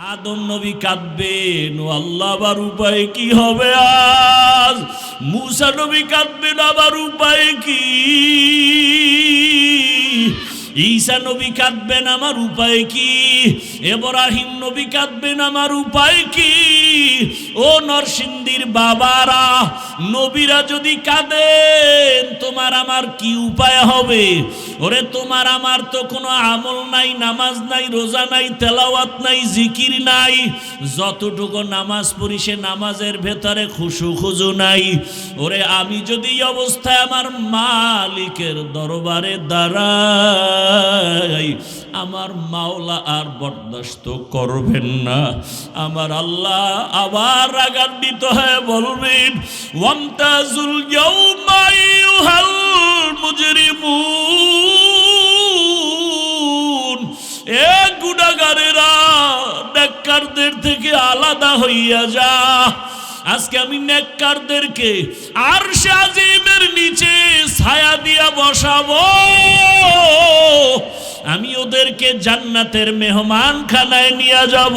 আদম নবী কাঁদবেন, ও আল্লাহ আবার উপায় কি হবে আজ? মুসা নবী কাঁদবেন, আবার উপায় কি? ঈসা নবী কাঁদবেন, আমার উপায় কি? ইব্রাহিম নবী কাঁদবেন, আমার উপায় কি? ও নরসিংদীর বাবারা, নবীরা যদি কাঁদেন, তোমার আমার কি উপায় হবে? ওরে তোমার আমার তো কোনো আমল নাই, নামাজ নাই, রোজা নাই, তেলাওয়াত নাই, জিকির নাই। যতটুকু নামাজ পড়ি সে নামাজের ভেতরে খুশু খুজু নাই। ওরে আমি যদি এই অবস্থায় আমার মালিকের দরবারে দাঁড়াই, আমার মাওলা আর বরদাস্ত করবেন না। আমার আল্লাহ আবার রাগান্বিত হয়ে বলবেন, ওয়ামতাজুল ইয়াউমা আইয়ুহাল মুজরিমুন, এ গুনাহগারেরা, নেককারদের থেকে আলাদা হইয়া যা। আজকে আমি নেককারদেরকে আরশে আজিমের নিচে ছায়া দিয়া বসাবো। আমি ওদেরকে জান্নাতের মেহমান খানায় নিয়ে যাব।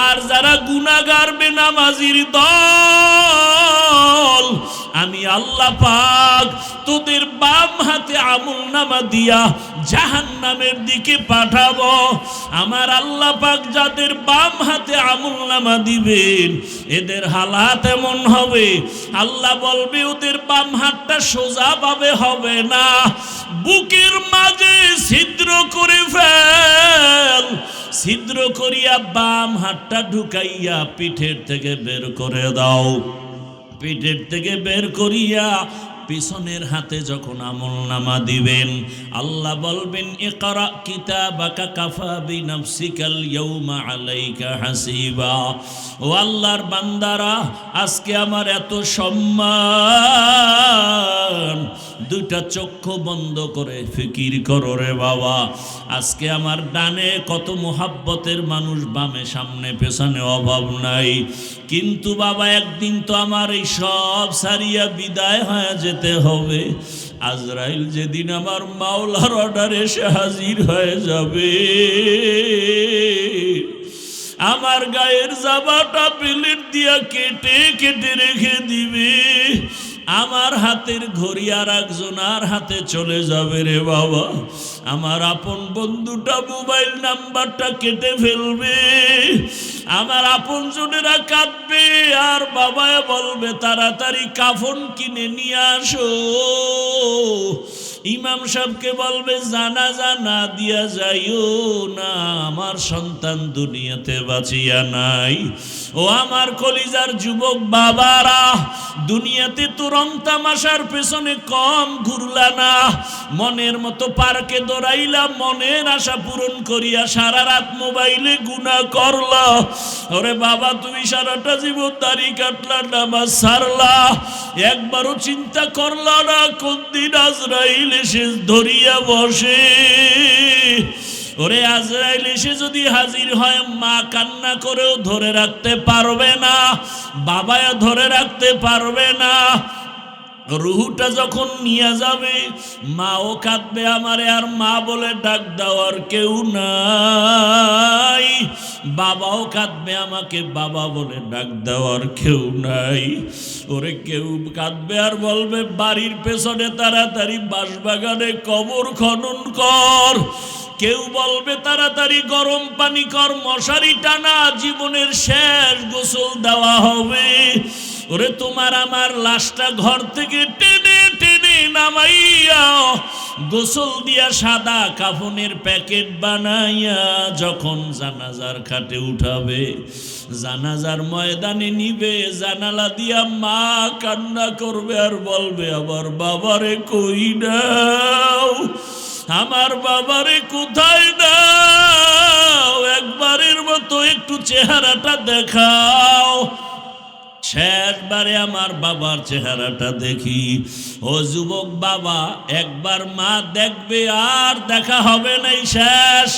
আর যারা গুনাহগার বেনামাজির দল, আমি আল্লাহ পাক তোদের বাম হাতে আমলনামা দিয়া জাহান্নামের দিকে পাঠাবো। আমার আল্লাহ পাক যাদের বাম হাতে আমলনামা দিবেন, এদের হালাত এমন হবে, আল্লাহ বলবে ওদের বাম হাতটা সোজা ভাবে হবে না, বুকের মাঝে ছিদ্র করে ফেল। ছিদ্র করিয়া বাম হাতটা ঢুকাইয়া পিঠের থেকে বের করে দাও। পিঠের থেকে বের করিয়া পিছনের হাতে যখন আমলনামা দিবেন, আল্লাহ বলবেন, ইকরা কিতাবাকা কাফা বিনাফসিকাল ইয়াউমা আলাইকা হাসিবা। ও আল্লাহর বান্দারা, আজকে আমার এত সম্মান, দুইটা চক্ষু বন্ধ করে ফিকির করো রে বাবা। আজকে আমার ডানে কত মোহাব্বতের মানুষ, বামে সামনে পেছনে অভাব নাই, কিন্তু বাবা একদিন তো আমার এই সব সারিয়া বিদায় হয়ে যেতে হবে। আজরাইল যেদিন আমার মাওলার অর্ডারে এসে হাজির হয়ে যাবে, আমার গায়ের জামাটা প্লেট দিয়া কেটে কেটে রেখে দিবে। আমার হাতের ঘড়ি আর একজনার হাতে চলে যাবে রে বাবা। আমার আপন বন্ধুটা মোবাইল নাম্বারটা কেটে ফেলবে। আমার আপন জনেরা কাঁদবে, আর বাবায় বলবে তাড়াতাড়ি কাফন কিনে নিয়ে আসো। ইমাম সাহেবকে বলবে জানাজা না দিয়া যাইও না, আমার সন্তান দুনিয়াতে বাঁচিয়া নাই। ও আমার কলিজার যুবক বাবারা, দুনিয়াতে তো রং তামাশার পেছনে কম ঘুরলা না, মনের মতো পার্কে দৌড়াইলা, মনের আশা পূরণ করিয়া সারা রাত মোবাইলে গুনাহ করলা। ওরে বাবা, তুমি সারাটা জীবন দাড়ি কাটলা, নামাজ ছাড়লা, একবারও চিন্তা করলা না কোন দিন আজরাইল এসে ধরিয়া বসে। ওরে আজরাইল এসে যদি হাজির হয়, মা কান্না করেও ধরে রাখতে পারবে না, বাবাও ধরে রাখতে পারবে না। রুহুটা যখন নিয়ে যাবে, মাও কাঁদবে আমারে, আর মা বলে ডাক দেওয়ার কেউ নাই। বাবাও কাঁদবে আমাকে, বাবা বলে ডাক দেওয়ার কেউ নাই। ওরে কেউ কাঁদবে আর বলবে বাড়ির পেছনে তাড়াতাড়ি বাঁশবাগানে কবর খনন কর। কেউ বলবে তাড়াতাড়ি গরম পানি কর, মশারি টানা, জীবনের শেষ গোসল দেওয়া হবে। ওরে তোমার আমার লাশটা ঘর থেকে টেনে টেনে নামাইয়া, গোসল দিয়া সাদা কাফনের প্যাকেট বানাইয়া যখন জানাজার খাটে উঠাবে, জানাজার ময়দানে নিবে, জানালা দিয়া মা কান্না করবে আর বলবে, আমার বাবারে কই নাও, আমার বাবারে কোথায় নাও, একবারের মতো একটু চেহারাটা দেখাও। শেষবারে আমার বাবার চেহারাটা দেখি। ও যুবক বাবা, একবার মা দেখবে, আর দেখা হবে নাই, শেষ।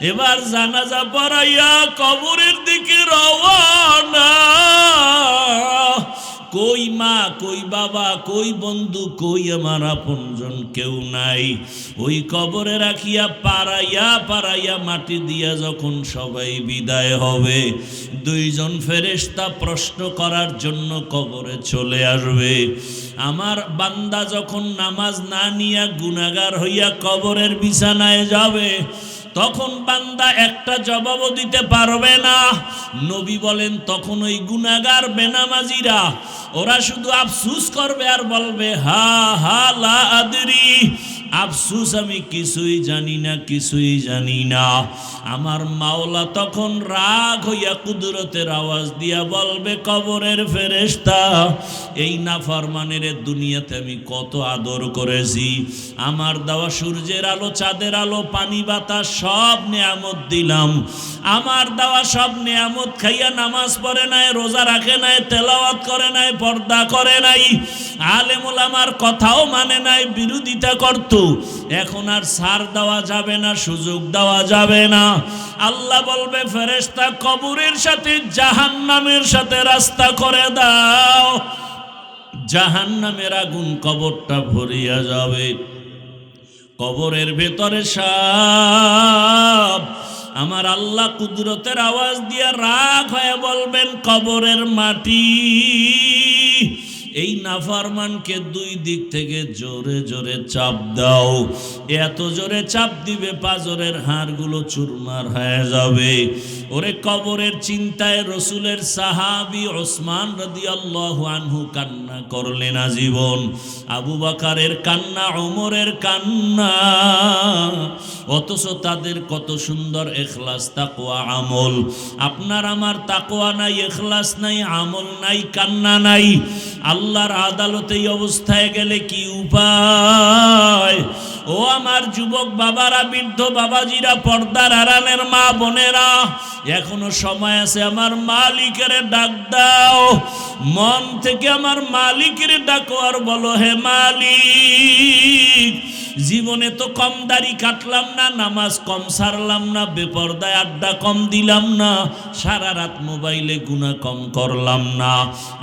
এবার জানাজা পড়াইয়া কবরের দিকে রওনা। কই মা কই বাবা, কই বন্ধু, কই আমার আপনজন, কেউ নাই। ওই কবরে রাখিয়া পাড়াইয়া পাড়াইয়া মাটি দিয়া যখন সবাই বিদায় হবে, দুইজন ফেরেশতা প্রশ্ন করার জন্য কবরে চলে আসবে। আমার বান্দা যখন নামাজ না নিয়া গুনাহগার হইয়া কবরের বিছানায় যাবে, তখন বান্দা একটা জবাবও দিতে পারবে না। নবী বলেন, তখন ওই গুনাহগার বেনামাজিরা ওরা শুধু আফসুস করবে আর বলবে, হা হা লা আদরি, আফসুস, আমি কিছুই জানি না, কিছুই জানি না। আমার মাওলা তখন রাগ হইয়া কুদরতের আওয়াজ দিয়া বলবে, কবরের ফেরেশতা, এই নাফরমানের দুনিয়াতে আমি কত আদর করেছি। আমার দেওয়া সূর্যের আলো, চাঁদের আলো, পানি বাতাস সব নেয়ামত দিলাম। আমার দেওয়া সব নেয়ামত খাইয়া নামাজ পড়ে নাই, রোজা রাখে নাই, তেলাওয়াত করে নাই, পর্দা করে নাই, আলেম ওলামার কথাও মানে নাই, বিরোধিতা করত। এখন আর ছাড় দেওয়া যাবে না, সুযোগ দেওয়া যাবে না। আল্লাহ বলবে, ফেরেশতা, কবরের সাথে জাহান্নামের সাথে রাস্তা করে দাও। জাহান্নামের আগুন কবরটা ভরিয়া যাবে। কবরের ভেতরে সাপ। আমার আল্লাহ কুদরতের আওয়াজ দিয়ে রাগ হয়ে বলবেন, কবরের মাটি, এই নাফরমানকে দুই দিক থেকে জোরে জোরে চাপ দাও। এত জোরে চাপ দিবে পাজরের হাড়গুলো চুরমার হয়ে যাবে। ওরে কবরের চিন্তায় রসুলের সাহাবী ওসমান রাদিয়াল্লাহু আনহু কান্না করলেন আজীবন। আবু বকরের কান্না, ওমরের কান্না, অথচ তাদের কত সুন্দর ইখলাস, তাকওয়া, আমল। আপনার আমার তাকওয়া নাই, ইখলাস নাই, আমল নাই, কান্না নাই। আল্লাহর আদালতে এই অবস্থায় গেলে কি উপায়? ও আমার যুবক বাবারা, বৃদ্ধ বাবাজিরা, পর্দার আড়ালের মা বোনেরা, এখনো সময় আছে। আমার মালিকের ডাক দাও, মন থেকে আমার মালিকের ডাকো আর বলো, হে মালিক, জীবনে তো কম দাড়ি কাটলাম না, নামাজ কম সারলাম না, বেপরদায় আড্ডা কম দিলাম না, সারা রাত মোবাইলে গুনাহ কম করলাম না।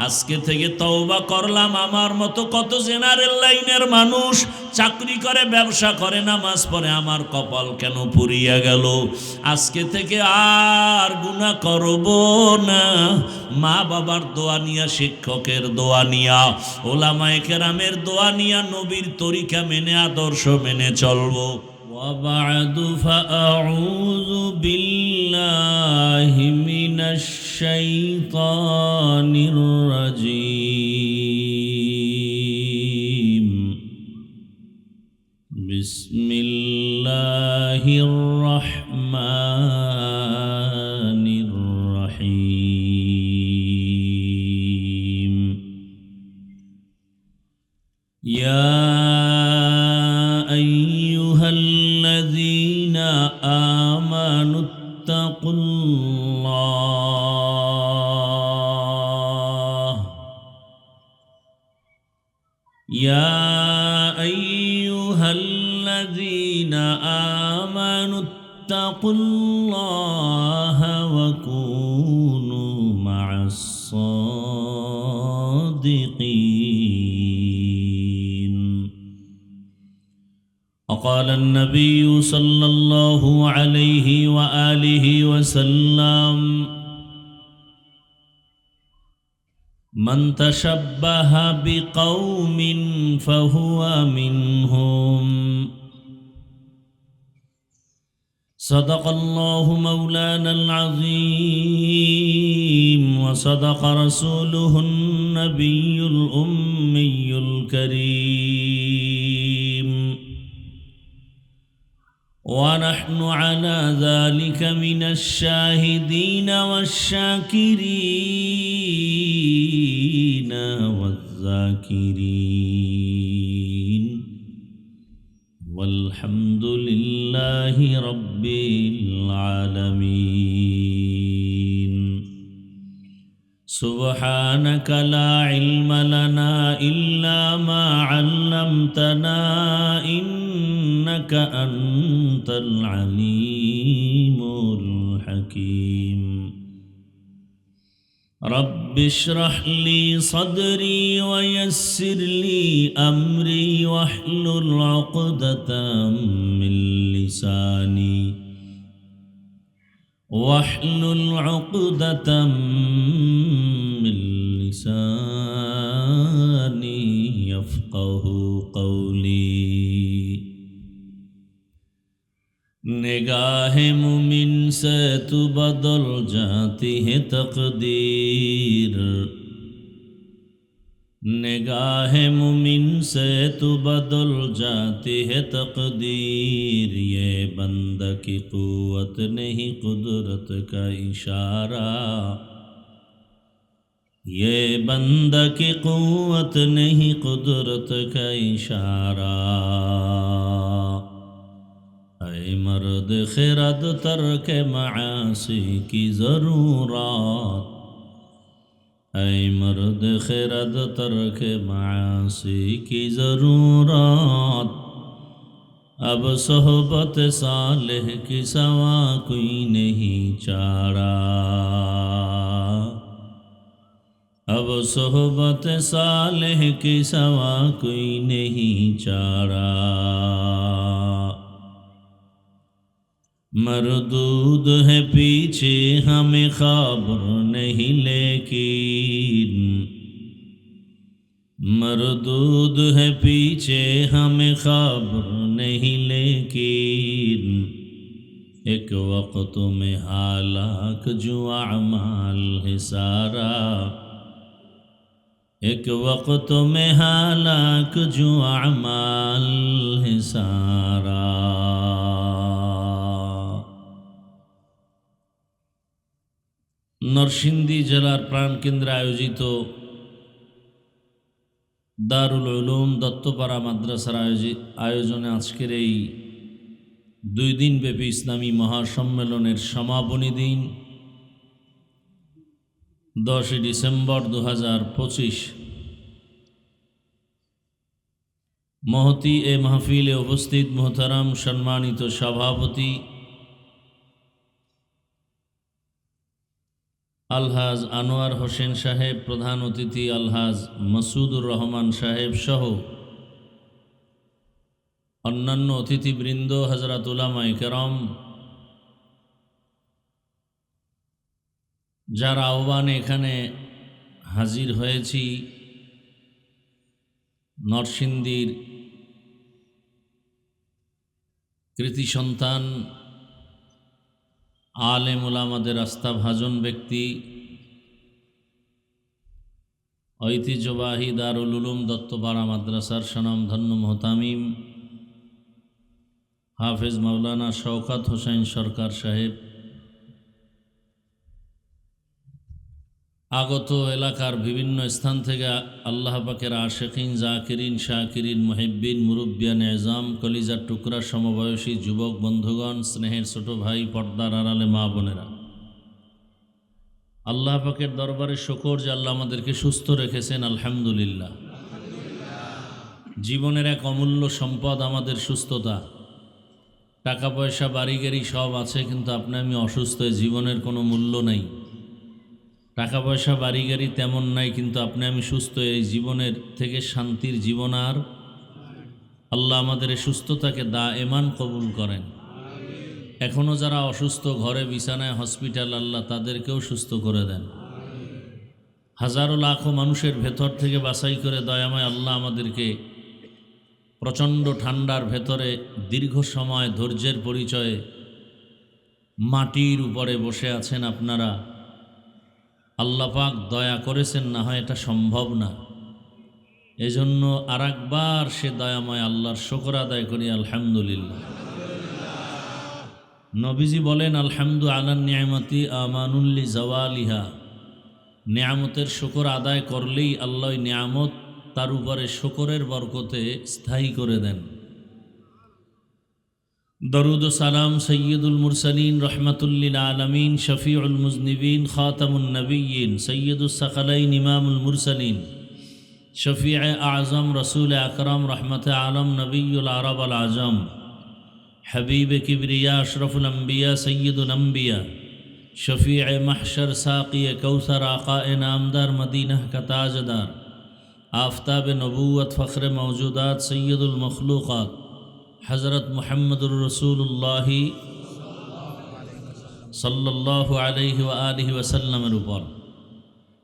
আজকে থেকে তওবা করলাম। আমার মতো কত জেনারেল লাইনের মানুষ চাকরি করে, ব্যবসা করে, নামাজ পড়ে, আমার কপাল কেন পুড়িয়া গেল? আজকে থেকে আর গুনাহ করব না। মা বাবার দোয়া নিয়া, শিক্ষকের দোয়া নিয়া, ওলামায়ে কেরামের দোয়া নিয়া, নবীর তরিকা মেনে, আদর্শ মেনে চলবো। وبعد فأعوذ بالله من الشيطان الرجيم. بسم الله الرحمن الرحيم. يا أيها الذين آمنوا اتقوا الله. يا أيها الذين آمنوا اتقوا الله وكونوا مع الصادقين. وقال النبي صلى الله عليه وآله وسلم: من تشبه بقوم فهو منهم. صدق الله مولانا العظيم، وصدق رسوله النبي الأمي الكريم، ونحن على ذلك من الشاهدين والشاكرين والذاكرين، والحمد لله رب العالمين. سبحانك لا علم لنا إلا ما علمتنا إنك أنت العليم الحكيم. رب اشرح لي صدري ويسر لي أمري واحلل عقدة من لساني يفقه قولي निगाह मुमिन से तू बदल जाती है तकदीर निगाह मुमिन से तू बदल जाती है तकदीर ये बंदा की कुव्वत नहीं कुदरत का इशारा ये बंदा की कुव्वत नहीं कुदरत का इशारा ऐ मर्द खिरद तर्क मासी की ज़रूरत ऐ मर्द खिरद तर्क मासी की ज़रूरत अब सोहबत सालेह की सवा कोई नहीं चारा अब सोहबत सालेह की सवा कोई नहीं चारा मरदूद है पीछे हमें खबर नहीं लेकिन मरदूद है पीछे हमें खबर नहीं लेकिन एक वक्त में हालाक जो अमाल है सारा एक वक्त में हालाक जो अमाल है सारा नरसिंदी জেলার প্রাণকেন্দ্রে আয়োজিত দারুল উলুম দত্তপাড়া মাদ্রাসার আয়োজনে আজকের এই 2 দিনব্যাপী ইসলামী মহাসম্মেলনের সমাপনী দিন 10 ডিসেম্বর 2025 মহতি এ মাহফিলে উপস্থিত মোহতারাম সম্মানিত সভাপতি আলহাজ আনোয়ার হোসেন সাহেব, প্রধান অতিথি আলহাজ মাসুদুর রহমান সাহেব সহ অন্যান্য অতিথিবৃন্দ, হযরত উলামায়ে কেরাম, যারা আহ্বানে এখানে হাজির হয়েছি, নরসিংদীর কৃতি সন্তান আলেম উলামাদের আস্থাভাজন ব্যক্তি, ঐতিহ্যবাহী দারুল উলুম দত্তপাড়া মাদ্রাসার স্বনামধন্য মোহতামিম হাফেজ মাওলানা শওকত হোসেন সরকার সাহেব, আগত এলাকার বিভিন্ন স্থান থেকে আল্লাহ পাকের আশিকিন, জাকিরিন, শাকিরিন, মুহিব্বিন, মুরব্বিয়ান এজাম, কলিজার টুকরা, সমবয়সী যুবক বন্ধুগণ, স্নেহের ছোট ভাই, পর্দার আড়ালে মা বোনেরা, আল্লাহ পাকের দরবারে শুকর যে আল্লাহ আমাদেরকে সুস্থ রেখেছেন। আলহামদুলিল্লাহ। জীবনের এক অমূল্য সম্পদ আমাদের সুস্থতা। টাকা পয়সা বাড়ি গাড়ি সব আছে, কিন্তু আপনি আমি অসুস্থ, জীবনের কোনো মূল্য নাই। টাকা পয়সা বাড়ি গাড়ি তেমন নাই, কিন্তু আপনি আমি সুস্থ, এই জীবনের থেকে শান্তির জীবন আর আল্লাহ আমাদের এই সুস্থতাকে দায়েমান কবুল করেন। এখনও যারা অসুস্থ, ঘরে বিছানায়, হসপিটাল, আল্লাহ তাদেরকেও সুস্থ করে দেন। হাজারো লাখো মানুষের ভেতর থেকে বাছাই করে দয়াময় আল্লাহ আমাদেরকে প্রচণ্ড ঠান্ডার ভেতরে দীর্ঘ সময় ধৈর্যের পরিচয়ে মাটির উপরে বসে আছেন আপনারা। আল্লাহ পাক দয়া করেছেন, না হয় এটা সম্ভব না। এজন্য আরেকবার সে দয়াময় আল্লাহর শুকর আদায় করি, আলহামদুলিল্লাহ। নবীজি বলেন, আলহামদু আলান নিয়ামতি আমানুল্লি জাওয়ালিহা। নিয়ামতের শুকর আদায় করলেই আল্লাহ নিয়ামত তার উপরে শুকরের বরকতে স্থায়ী করে দেন। দরুদ ও সালাম সৈয়দুল মুরসালিন, রহমাতুল্লিল আলমিন, শফিউল মুজনিবিন, খাতামুন নবিয়্যিন, সৈয়দুস সাকালাইন, ইমামুল মুরসালিন, শফিয়ে আজম, রসুল আকরাম, রহমতে আলম, নবিয়ুল আরব আল আজম, হাবিব কিবরিয়া, আশরফুল আম্বিয়া, সৈয়দুল আম্বিয়া, शफीअ महशर साक़ी कौसर आक़ाए नामदार मदीना का ताजदार आफ्ताब नबूवत फ़ख्र मौजूदात सैयदुल मखलूक़ात हज़रत मुहम्मदुर रसूलुल्लाह सल्लल्लाहु अलैहि व आलिहि वसल्लमेर ऊपर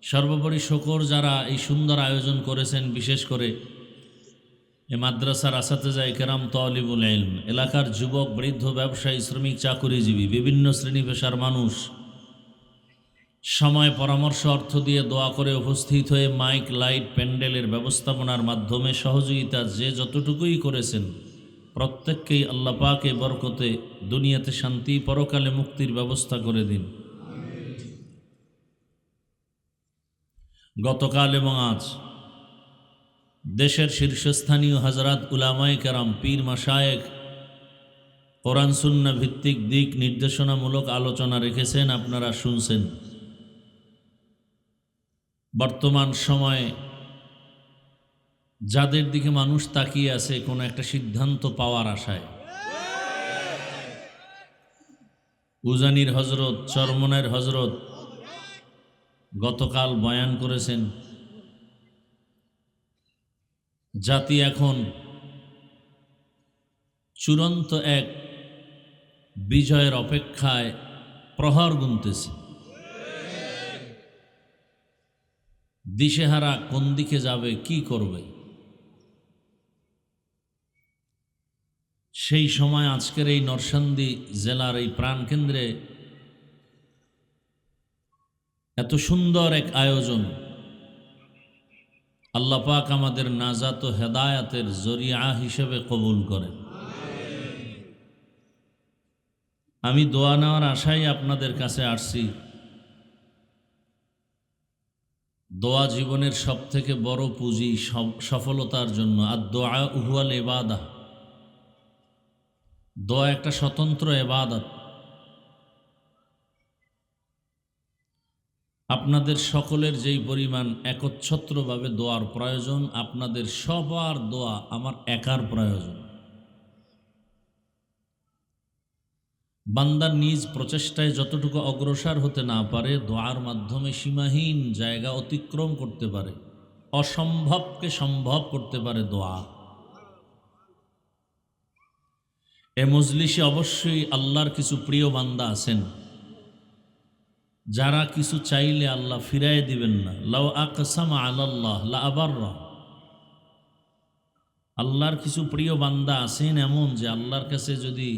सर्वोपरि शुक्र যারা এই সুন্দর আয়োজন করেছেন, বিশেষ করে এই মাদ্রাসার আসাতেজা কেরাম, তালিবুল ইলম, এলাকার যুবক, বৃদ্ধ, ব্যবসায়ী, শ্রমিক, চাকুরিজীবী, বিভিন্ন শ্রেণী পেশার মানুষ সময়, পরামর্শ, অর্থ দিয়ে দোয়া করে উপস্থিত হয়ে মাইক, লাইট, প্যান্ডেলের ব্যবস্থাপনার মাধ্যমে সহযোগিতা যে যতটুকুই করেছেন, প্রত্যেককেই আল্লাহ পাকে বরকতে দুনিয়াতে শান্তি, পরকালে মুক্তির ব্যবস্থা করে দিন। গতকাল এবং আজ দেশের শীর্ষস্থানীয় হযরত উলামায়ে কেরাম, পীর, মাশায়েখ কোরআন সুন্নাহ ভিত্তিক দিক নির্দেশনামূলক আলোচনা রেখেছেন, আপনারা শুনছেন। বর্তমান সময়ে যাদের দিকে মানুষ তাকিয়ে আছে কোনো একটা সিদ্ধান্ত পাওয়ার আশায়, উজানির হজরত, চরমনের হজরত গতকাল বয়ান করেছেন, জাতি এখন চূড়ান্ত এক বিজয়ের অপেক্ষায় প্রহর গুনতেছে। দিশেহারা, কোন দিকে যাবে, কি করবে, সেই সময় আজকের এই নরসিংদী জেলার এই প্রাণকেন্দ্রে এত সুন্দর এক আয়োজন আল্লাহ পাক আমাদের নাজাত ও হেদায়াতের জরিয়া হিসেবে কবুল করেন। আমি দোয়া নেওয়ার আশায় আপনাদের কাছে আসছি। দোয়া জীবনের সবথেকে বড় পুঁজি সফলতার জন্য। আর দোয়া হুয়াল ইবাদাহ, দোয়া একটা স্বতন্ত্র ইবাদত। আপনাদের সকলের যেই পরিমাণ একচ্ছত্রভাবে দোয়ার প্রয়োজন, আপনাদের সবার দোয়া আমার একার প্রয়োজন। বান্দার নিজ প্রচেষ্টায় যতটুকু অগ্রসর হতে না পারে, দোয়ার মাধ্যমে সীমাহীন জায়গা অতিক্রম করতে পারে, অসম্ভবকে সম্ভব করতে পারে দোয়া। এ মজলিসে অবশ্যই আল্লাহর কিছু প্রিয় বান্দা আছেন যারা কিছু চাইলে আল্লাহ ফিরাই দিবেন না। লাউ আকসামা আলাল্লাহ লা আবাররা। আল্লাহর কিছু প্রিয় বান্দা আছেন এমন যে আল্লাহর কাছে যদি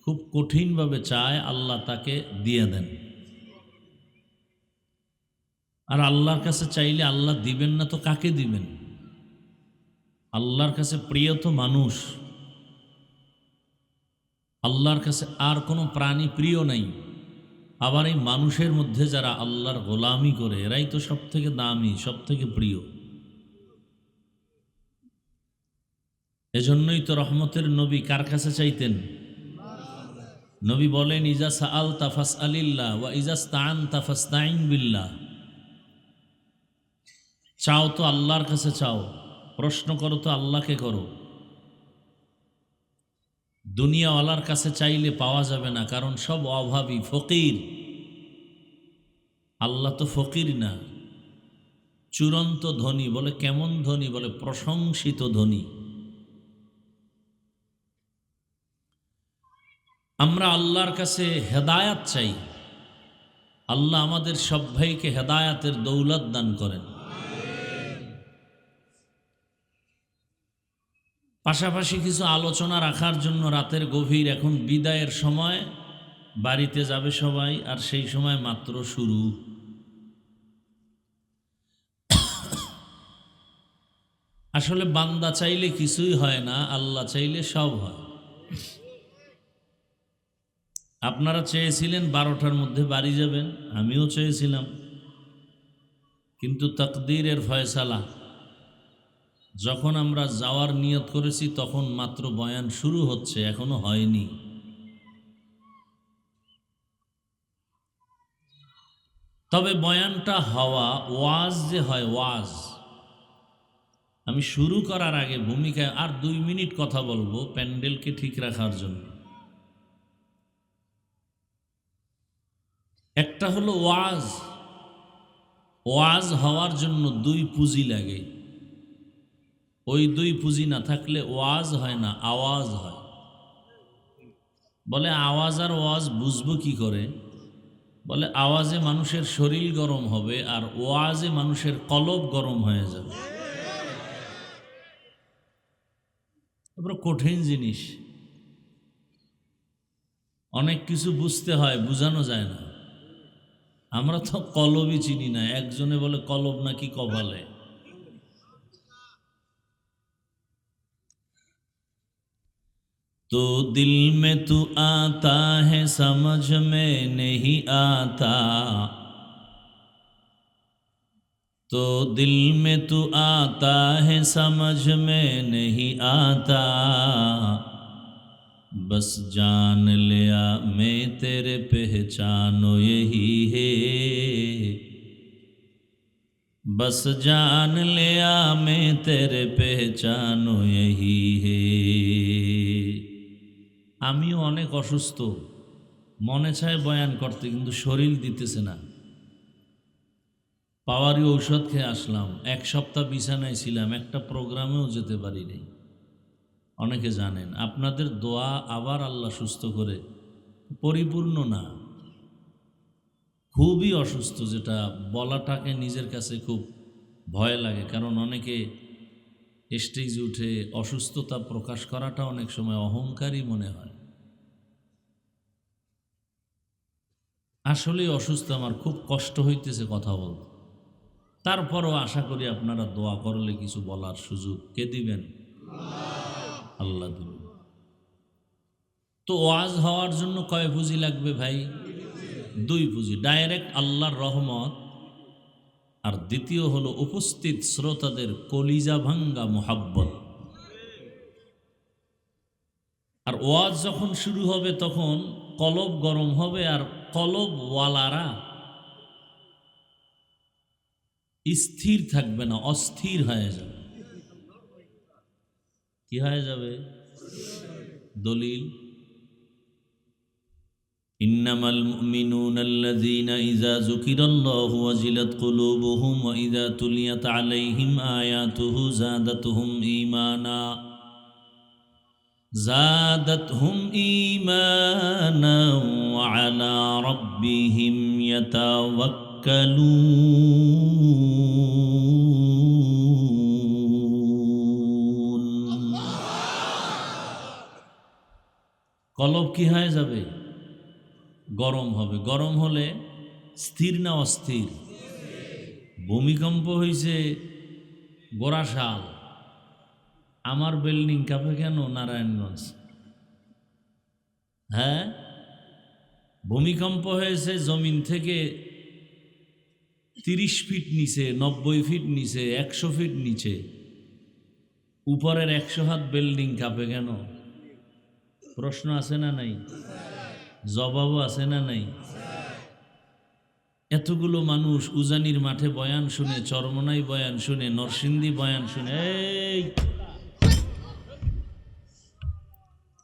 খুব কঠিনভাবে চায়, আল্লাহ তাকে দিয়ে দেন। আর আল্লাহর কাছে চাইলে আল্লাহ দিবেন না তো কাকে দিবেন? আল্লাহর কাছে প্রিয় তো মানুষ, আল্লাহর কাছে আর কোনো প্রাণী প্রিয় নাই। আবার এই মানুষের মধ্যে যারা আল্লাহর গোলামি করে, এরাই তো সব থেকে দামি, সব থেকে প্রিয়। এজন্যই তো রহমতের নবী কার কাছে চাইতেন? নবী বলেন, ইজা সাআলতা ফাসআলিল্লাহ ওয়া ইজা ইসতাআনতা ফাসতাইন বিল্লাহ। চাও তো আল্লাহর কাছে চাও, প্রশ্ন করো তো আল্লাহকে করো। দুনিয়াওয়ালার কাছে চাইলে পাওয়া যাবে না, কারণ সব অভাবী, ফকির। আল্লাহ তো ফকির না, চূড়ান্ত ধনী। বলে কেমন ধনী? বলে প্রশংসিত ধনী। আমরা আল্লাহর কাছে হেদায়াত চাই। আল্লাহ আমাদের সব ভাইকে হেদায়াতের দৌলত দান করেন। পাশাপাশি কিছু আলোচনা রাখার জন্য রাতের গভীর, এখন বিদায়ের সময়, বাড়িতে যাবে সবাই, আর সেই সময় মাত্র শুরু। আসলে বান্দা চাইলে কিছুই হয় না, আল্লাহ চাইলে সব হয়। আপনারা চেয়েছিলেন 12টার মধ্যে বাড়ি যাবেন, আমিও চেয়েছিলাম, কিন্তু তাকদীরের ফয়সালা। যখন আমরা যাওয়ার নিয়ত করেছি তখন মাত্র বয়ান শুরু হচ্ছে, এখনো হয়নি। তবে বয়ানটা হওয়া, ওয়াজ যে হয়, ওয়াজ। আমি শুরু করার আগে ভূমিকায় আর 2 মিনিট কথা বলবো প্যান্ডেলকে ঠিক রাখার জন্য। একটা হলো ওয়াজ। ওয়াজ হওয়ার জন্য দুই পুঁজি লাগে, ওই দুই পুঁজি না থাকলে ওয়াজ হয় না, আওয়াজ হয়। বলে আওয়াজ আর ওয়াজ বুঝবো কি করে? বলে আওয়াজে মানুষের শরীর গরম হবে আর ওয়াজে মানুষের কলব গরম হয়ে যাবে। তারপরে কঠিন জিনিস, অনেক কিছু বুঝতে হয়, বুঝানো যায় না। আমরা তো কলবই চিনি না, একজনে বলে কলব নাকি কপালে। तो दिल में तू आता है समझ में नहीं आता, तो दिल में तू आता है समझ में नहीं आता, बस जान लिया मैं तेरे पहचानो यही है, बस जान लिया मैं तेरे पहचानो यही है। আমিও অনেক অসুস্থ, মনে চায় বয়ান করতে কিন্তু শরীর দিতেছে না। পাওয়ারই ঔষধ খেয়ে আসলাম, এক সপ্তাহ বিছানায় ছিলাম, একটা প্রোগ্রামেও যেতে পারিনি। অনেকে জানেন, আপনাদের দোয়া আবার আল্লাহ সুস্থ করে, পরিপূর্ণ না, খুবই অসুস্থ, যেটা বলাটাকে নিজের কাছে খুব ভয় লাগে। কারণ অনেকে স্টেজে উঠে অসুস্থতা প্রকাশ করাটা অনেক সময় অহংকারী মনে হয়। আসলেই অসুস্থ, আমার খুব কষ্ট হইতেছে কথা বলতে। তারপরও আশা করি আপনারা দোয়া করলে কিছু বলার সুযোগ কে দিবেন? আল্লাহ দিবেন। তো ওয়াজ হওয়ার জন্য কয় পুঁজি লাগবে ভাই? দুই পুঁজি, ডাইরেক্ট আল্লাহর রহমত, আর দ্বিতীয় হলো উপস্থিত শ্রোতাদের কলিজা ভাঙ্গা মোহাব্বত। আর ওয়াজ যখন শুরু হবে তখন কলব গরম হবে, আর কলব ওয়ালারা স্থির থাকবে না, অস্থির হয়ে যাবে। কি হয়ে যাবে? দলিল, ইন্নামাল মুমিনুনা আল্লাযীনা ইযা যুকিরাল্লাহু ওয়াজিলাত কুলুবুহুম ওয়া ইযা তুলিয়াত আলাইহিম আয়াতুহু যাদাতুহুম ঈমানা, যাদাতহুম ঈমানা ওয়া আলা রাব্বিহিম ইয়াতাওয়াক্কালুন। কলব কি হয়ে যাবে? গরম হবে। গরম হলে স্থির না অস্থির? ভূমিকম্প হয়েছে গোরাশাল, আমার বিল্ডিং কাঁপে কেন নারায়ণগঞ্জ? হ্যাঁ, ভূমিকম্প হয়েছে জমিন থেকে 30 ফিট নিচে, 90 ফিট নিচে, 100 ফিট নিচে, উপরের 100 হাত বিল্ডিং কাঁপে কেন? প্রশ্ন আছে না নাই? জবাবও আছে না নাই? এতগুলো মানুষ উজানির মাঠে বয়ান শুনে, চরমনাই বয়ান শুনে, নরসিংদী বয়ান শুনে, এই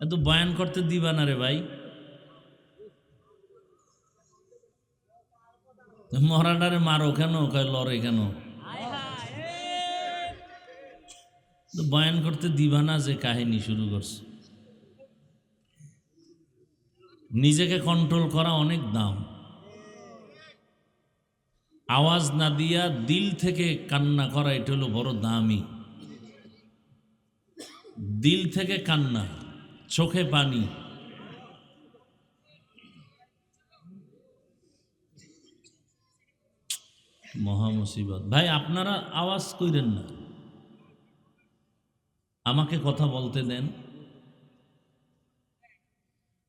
এত বয়ান করতে দিবা না রে ভাই। মরাডারে মারো কেন? কয় লড়ে কেন? বয়ান করতে দিবা না যে কাহিনী শুরু করছে। নিজেকে কন্ট্রোল করা অনেক দাম। আওয়াজ না দিয়া দিল থেকে কান্না করা, এটা হলো বড় দামি। দিল থেকে কান্না, চোখে পানি। মহা মুসিবত ভাই। আপনারা আওয়াজ কইরেন না, আমাকে কথা বলতে দেন।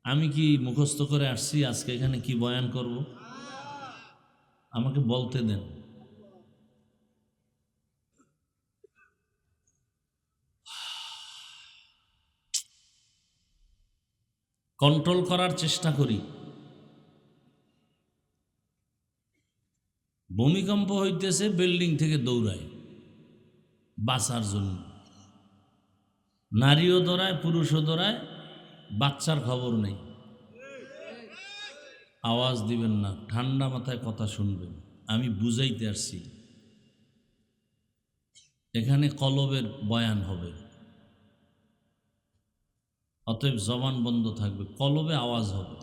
আমি কি মুখস্থ করে আসছি আজকে এখানে কি বয়ান করব? আমাকে বলতে দেন। কন্ট্রোল করার চেষ্টা করি। ভূমিকম্প হইতেছে, বিল্ডিং থেকে দৌড়ায় বাঁচার জন্য। নারীও দৌড়ায়, পুরুষও দৌড়ায়, বাচ্চার খবর নেই। আওয়াজ দিবেন না, ঠান্ডা মাথায় কথা শুনবেন। আমি বুঝাইতে আসছি, এখানে কলবের বয়ান হবে, অতএব জবান বন্ধ থাকবে, কলবে আওয়াজ হবে,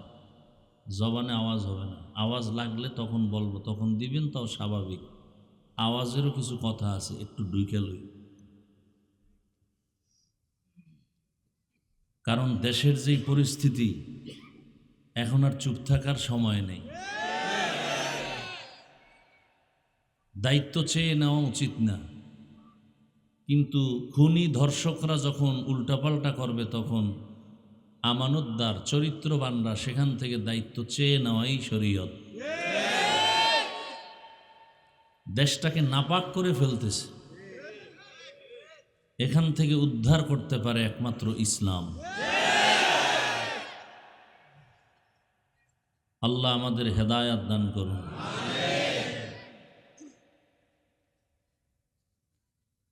জবানে আওয়াজ হবে না। আওয়াজ লাগলে তখন বলবো, তখন দিবেন, তাও স্বাভাবিক। আওয়াজেরও কিছু কথা আছে, একটু ঢুকে লই। কারণ দেশের যেই পরিস্থিতি, এখন আর চুপ থাকার সময় নেই। দায়িত্ব চেয়ে নেওয়া উচিত না, কিন্তু খুনি ধর্ষকরা যখন উল্টাপাল্টা করবে, তখন আমানতদার চরিত্রবানরা সেখান থেকে দায়িত্ব চেয়ে নেওয়াই শরীয়ত। দেশটাকে নাপাক করে ফেলতেছে, এখান থেকে উদ্ধার করতে পারে একমাত্র ইসলাম। আল্লাহ আমাদের হেদায়াত দান করুন।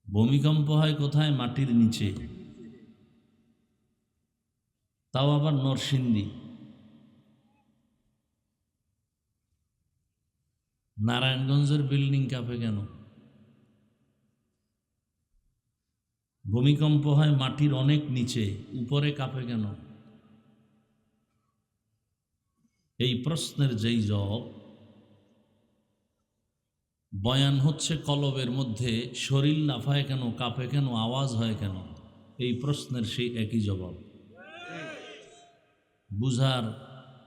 ভূমিকম্প হয় কোথায়? মাটির নিচে, তাও আবার নরসিংদী। নারায়ণগঞ্জের বিল্ডিং কাঁপে কেন? ভূমিকম্প হয় মাটির অনেক নিচে, উপরে কাঁপে কেন? এই প্রশ্নের যেই জবাব, বয়ান হচ্ছে কলবের মধ্যে, শরীর লাফায় কেন, কাঁপে কেন, আওয়াজ হয় কেন, এই প্রশ্নের সেই একই জবাব। বুঝার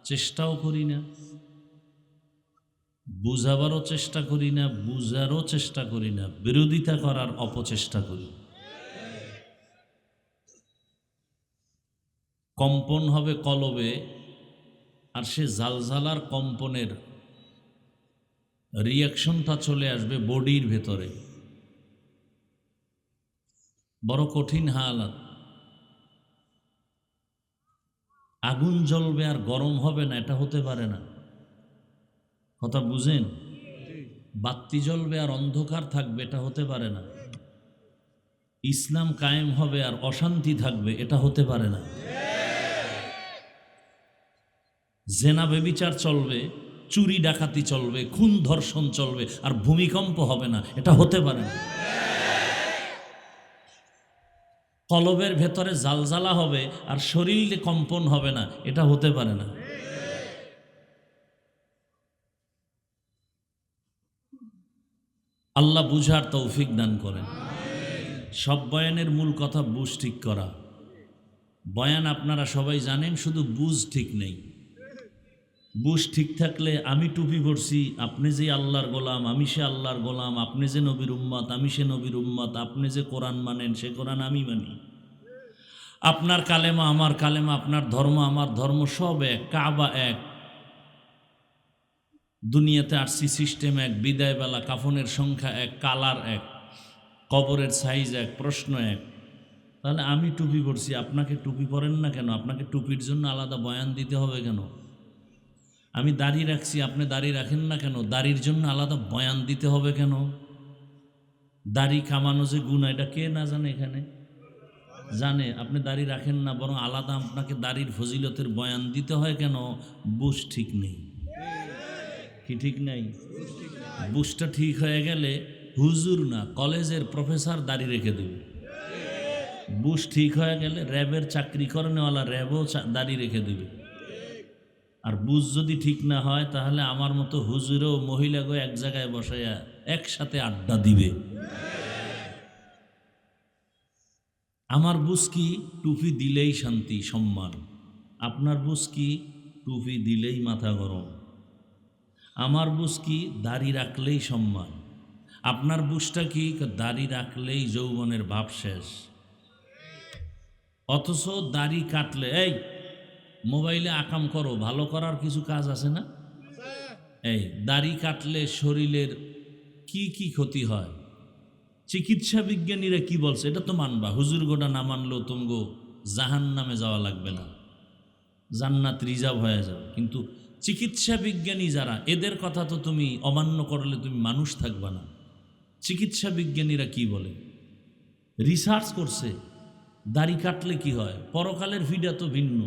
চেষ্টাও করি না, বুঝাবারও চেষ্টা করি না, বুঝারও চেষ্টা করি না, বিরোধিতা করার অপচেষ্টা করি। কম্পন হবে কলবে, আর সে জালজালার কম্পনের রিয়াকশনটা চলে আসবে বডির ভেতরে। বড় কঠিন হালাত। আগুন জ্বলবে আর গরম হবে না, এটা হতে পারে না। কথা বুঝেন? বাতি জ্বলবে আর অন্ধকার থাকবে, এটা হতে পারে না। ইসলাম কায়েম হবে আর অশান্তি থাকবে, এটা হতে পারে না। জেনা বেবিচার চলবে, চুরি ডাকাতি চলবে, খুন ধর্ষণ চলবে, আর ভূমিকম্প হবে না, এটা হতে পারে না। কলবের ভেতরে জালজালা হবে আর শরীরে কম্পন হবে না, এটা হতে পারে না। আল্লাহ বুঝার তৌফিক দান করেন। সব বয়ানের মূল কথা বুঝ ঠিক করা। বয়ান আপনারা সবাই জানেন, শুধু বুঝ ঠিক নেই। বুঝ ঠিক থাকলে, আমি টুপি পরছি, আপনি যে আল্লাহর গোলাম, আমি সে আল্লাহর গোলাম, আপনি যে নবীর উম্মত, আমি সে নবীর উম্মত, আপনি যে কোরআন মানেন, সে কোরআন আমি মানি, আপনার কালেমা আমার কালেমা, আপনার ধর্ম আমার ধর্ম, সব এক, কাবা এক, দুনিয়াতে আসছি সিস্টেম এক, বিদায়বেলা কাফনের সংখ্যা এক, কালার এক, কবরের সাইজ এক, প্রশ্ন এক। তাহলে আমি টুপি পরছি, আপনাকে টুপি পরেন না কেন? আপনাকে টুপির জন্য আলাদা বয়ান দিতে হবে কেন? আমি দাড়ি রাখছি, আপনি দাড়ি রাখেন না কেন? দাড়ির জন্য আলাদা বয়ান দিতে হবে কেন? দাড়ি কামানো যে গুনাহ, এটা কে না জানে? এখানে জানে। আপনি দাড়ি রাখেন না, বরং আলাদা আপনাকে দাড়ির ফজিলতের বয়ান দিতে হয় কেন? বুঝ ঠিক নেই। কি ঠিক নেই? বুঝটা ঠিক হয়ে গেলে হুজুর না, কলেজের প্রফেসর দাড়ি রেখে দেবে। বুঝ ঠিক হয়ে গেলে র্যাবের চাকরি করেনেওয়ালা র্যাবও দাড়ি রেখে দেবে। আর বুঝ যদি ঠিক না হয়, তাহলে আমার মতো হুজুরও মহিলাগো এক জায়গায় বসাইয়া একসাথে আড্ডা দিবে। আমার বুঝ কি? টুপি দিলেই শান্তি সম্মান। আপনার বুঝ কি? টুপি দিলেই মাথা গরম। আমার বুঝ কি? দাড়ি রাখলেই সম্মান। আপনার বুঝটা কি? দাড়ি রাখলেই যৌবনের ভাব শেষ। অথচ দাড়ি কাটলে, এই মোবাইলে আকাম করো, ভালো করার কিছু কাজ আছে না? এই দাড়ি কাটলে শরীরের কি কি ক্ষতি হয়? চিকিৎসা বিজ্ঞানীরা কি বলছে? এটা তো মানবা, হুজুর গোটা না মানলেও তুমগো জাহান নামে যাওয়া লাগবে না, জান্নাত রিজার্ভ হয়ে যাবে। কিন্তু চিকিৎসা বিজ্ঞানী যারা, এদের কথা তো তুমি অমান্য করলে তুমি মানুষ থাকবা না। চিকিৎসা বিজ্ঞানীরা কি বলে? রিসার্চ করছে দাড়ি কাটলে কি হয়। পরকালের ভিডা তো ভিন্ন।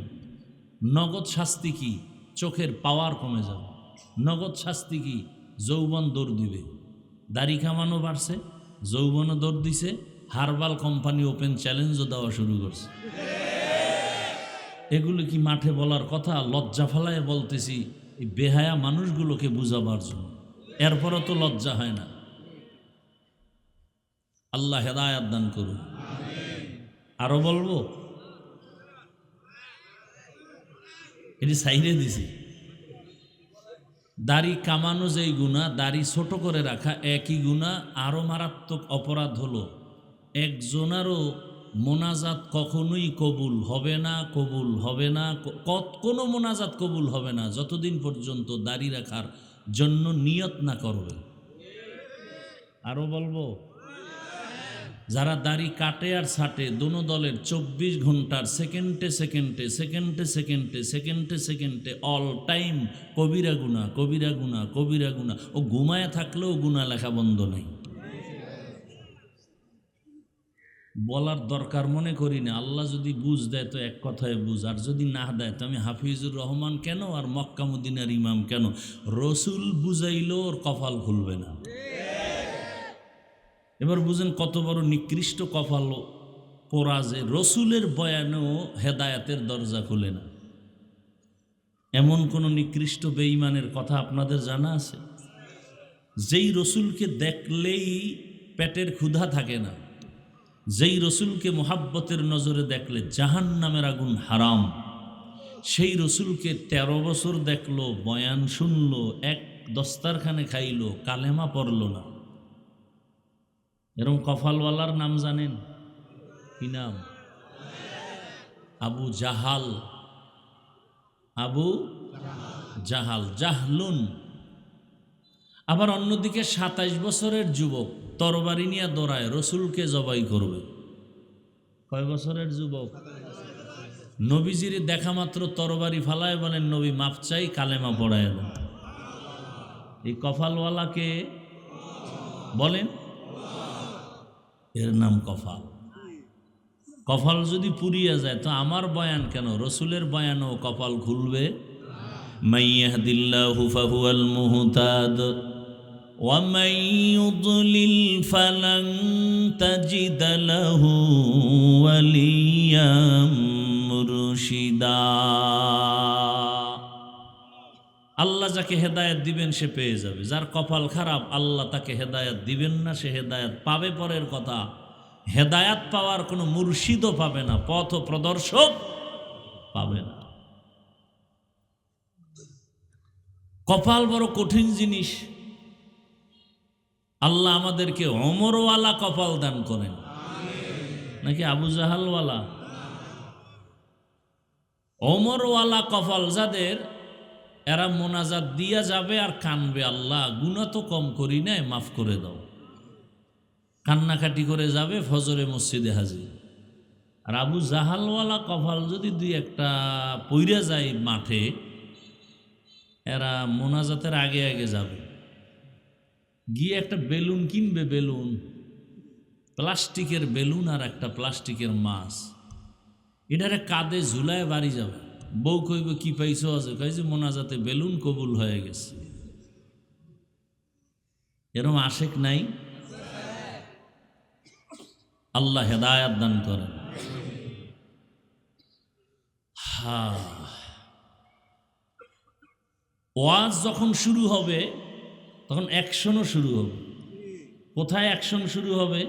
নগদ শাস্তি কি? চোখের পাওয়ার কমে যাবে। নগদ শাস্তি কি? যৌবন দৌড় দিবে। দাড়ি কামানো বাড়ছে, যৌবনও দৌড় দিছে, হারবাল কোম্পানি ওপেন চ্যালেঞ্জও দেওয়া শুরু করছে। এগুলো কি মাঠে বলার কথা? লজ্জা ফেলায় বলতেছি এই বেহায়া মানুষগুলোকে বুঝাবার জন্য। এরপরও তো লজ্জা হয় না। আল্লাহ হেদায়াত দান করুন। আরো বলবো, এটি সাইরে দিছি। দাড়ি কামানো যেই গুনাহ, দাড়ি ছোট করে রাখা একই গুনাহ। আরো মারাত্মক অপরাধ হলো একজনারও মোনাজাত কখনোই কবুল হবে না, কবুল হবে না, কোনো মোনাজাত কবুল হবে না যতদিন পর্যন্ত দাড়ি রাখার জন্য নিয়ত না করবে। আরো বলবো, যারা দাড়ি কাটে আর ছাটে দোনো দলের 24 ঘন্টার সেকেন্ডে সেকেন্ডে সেকেন্ডে সেকেন্ডে সেকেন্ডে সেকেন্ডে অল টাইম কবিরা গুনাহ, কবিরা গুনাহ, কবিরা গুনাহ। ও ঘুমায় থাকলেও গুনাহ লেখা বন্ধ নেই। বলার দরকার মনে করি না। আল্লাহ যদি বুঝ দেয় তো এক কথায় বুঝ, আর যদি না দেয় তো আমি হাফিজুর রহমান কেন আর মক্কা মদিনার ইমাম কেন? রসুল বুঝাইলেও ওর কপাল খুলবে না। এবার বুঝেন কত বড় নিকৃষ্ট কপাল পোড়া যে রসুলের বয়ানেও হেদায়াতের দরজা খুলে না। এমন কোন নিকৃষ্ট বেঈমানের কথা আপনাদের জানা আছে? যেই রসুলকে দেখলেই পেটের ক্ষুধা থাকে না, যেই রসুলকে মোহাব্বতের নজরে দেখলে জাহান্নামের আগুন হারাম, সেই রসুলকে 13 বছর দেখলো, বয়ান শুনলো, এক দস্তারখানে খাইলো, কালেমা পড়লো না। এরকম কপালওয়ালার নাম জানেন কি নাম? আবু জাহাল। আবু জাহাল, জাহলুন। আবার অন্যদিকে 27 বছরের যুবক তরবারি নিয়ে দৌড়ায়, রসুলকে জবাই করবে। কয় বছরের যুবক? নবীজির দেখা মাত্র তরবারি ফালায়, বলেন নবী মাপ চাই, কালেমা পড়ায় দেন। এই কপালওয়ালাকে বলেন, এর নাম কপাল। কপাল যদি পুড়িয়া যায় তো আমার বয়ান কেন, রসুলের বয়ানও কপাল খুলবে। মাইয়াহদিল্লাহু ফাহুয়াল মুহতাদ ওয়া মান ইউদ্লিল ফালান তাজিদ লাহু ওয়ালিয়াম মুরশিদা। আল্লাহ যাকে হেদায়েত দিবেন সে পেয়ে যাবে। যার কপাল খারাপ আল্লাহ তাকে হেদায়েত দিবেন না, সে হেদায়েত পাবে পরের কথা, হেদায়েত পাওয়ার কোনো মুর্শিদও পাবে না, পথ প্রদর্শক পাবে না। কপাল বড় কঠিন জিনিস। আল্লাহ আমাদেরকে ওমরওয়ালা কপাল দান করেন, নাকি আবু জাহালওয়ালা? ওমরওয়ালা কপাল যাদের, এরা মোনাজাত দিয়া যাবে আর কানবে, আল্লাহ গুনাহ তো কম করি নাই, মাফ করে দাও। কান্নাকাটি করে যাবে, ফজরে মসজিদে হাজির। আর আবু জাহালওয়ালা কপাল যদি দুই একটা পইরা যায় মাঠে, এরা মোনাজাতের আগে আগে যাবে, গিয়ে একটা বেলুন কিনবে, বেলুন, প্লাস্টিকের বেলুন আর একটা প্লাস্টিকের মাছ, এটারে কাঁধে ঝুলায় বাড়ি যাবে। বউ কইব কি পাইছো? আছে কইছে মোনাজাতে বেলুন কবুল হয়ে গেছে। এরকম আশেক নাই? আল্লাহ হেদায়াত দান করেন। ওয়াজ যখন শুরু হবে তখন অ্যাকশনও শুরু হবে। কোথায় অ্যাকশন শুরু হবে?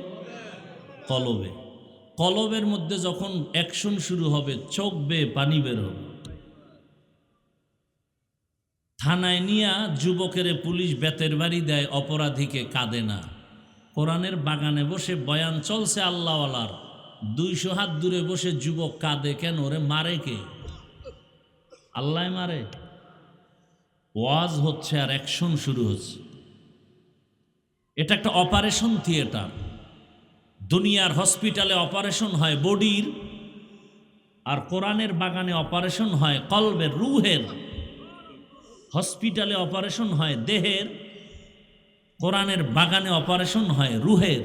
কলবে। কলবের মধ্যে যখন অ্যাকশন শুরু হবে, চোখ বেয়ে পানি বের হবে। থানায় নিয়া যুবকের পুলিশ বেতের বাড়ি দেয়, অপরাধীকে কাঁদে না। কোরআনের বাগানে বসে বয়ান চলছে আল্লাহওয়ালার, 200 হাত দূরে বসে যুবক কাঁদে কেন? ওরে মারে কে? আল্লাহ মারে? ওয়াজ হচ্ছে আর অ্যাকশন শুরু হচ্ছে। এটা একটা অপারেশন থিয়েটার। দুনিয়ার হসপিটালে অপারেশন হয় বডির, আর কোরআনের বাগানে অপারেশন হয় কলবের, রুহের। হসপিটালে অপারেশন হয় দেহের, কোরআনের বাগানে অপারেশন হয় রুহের।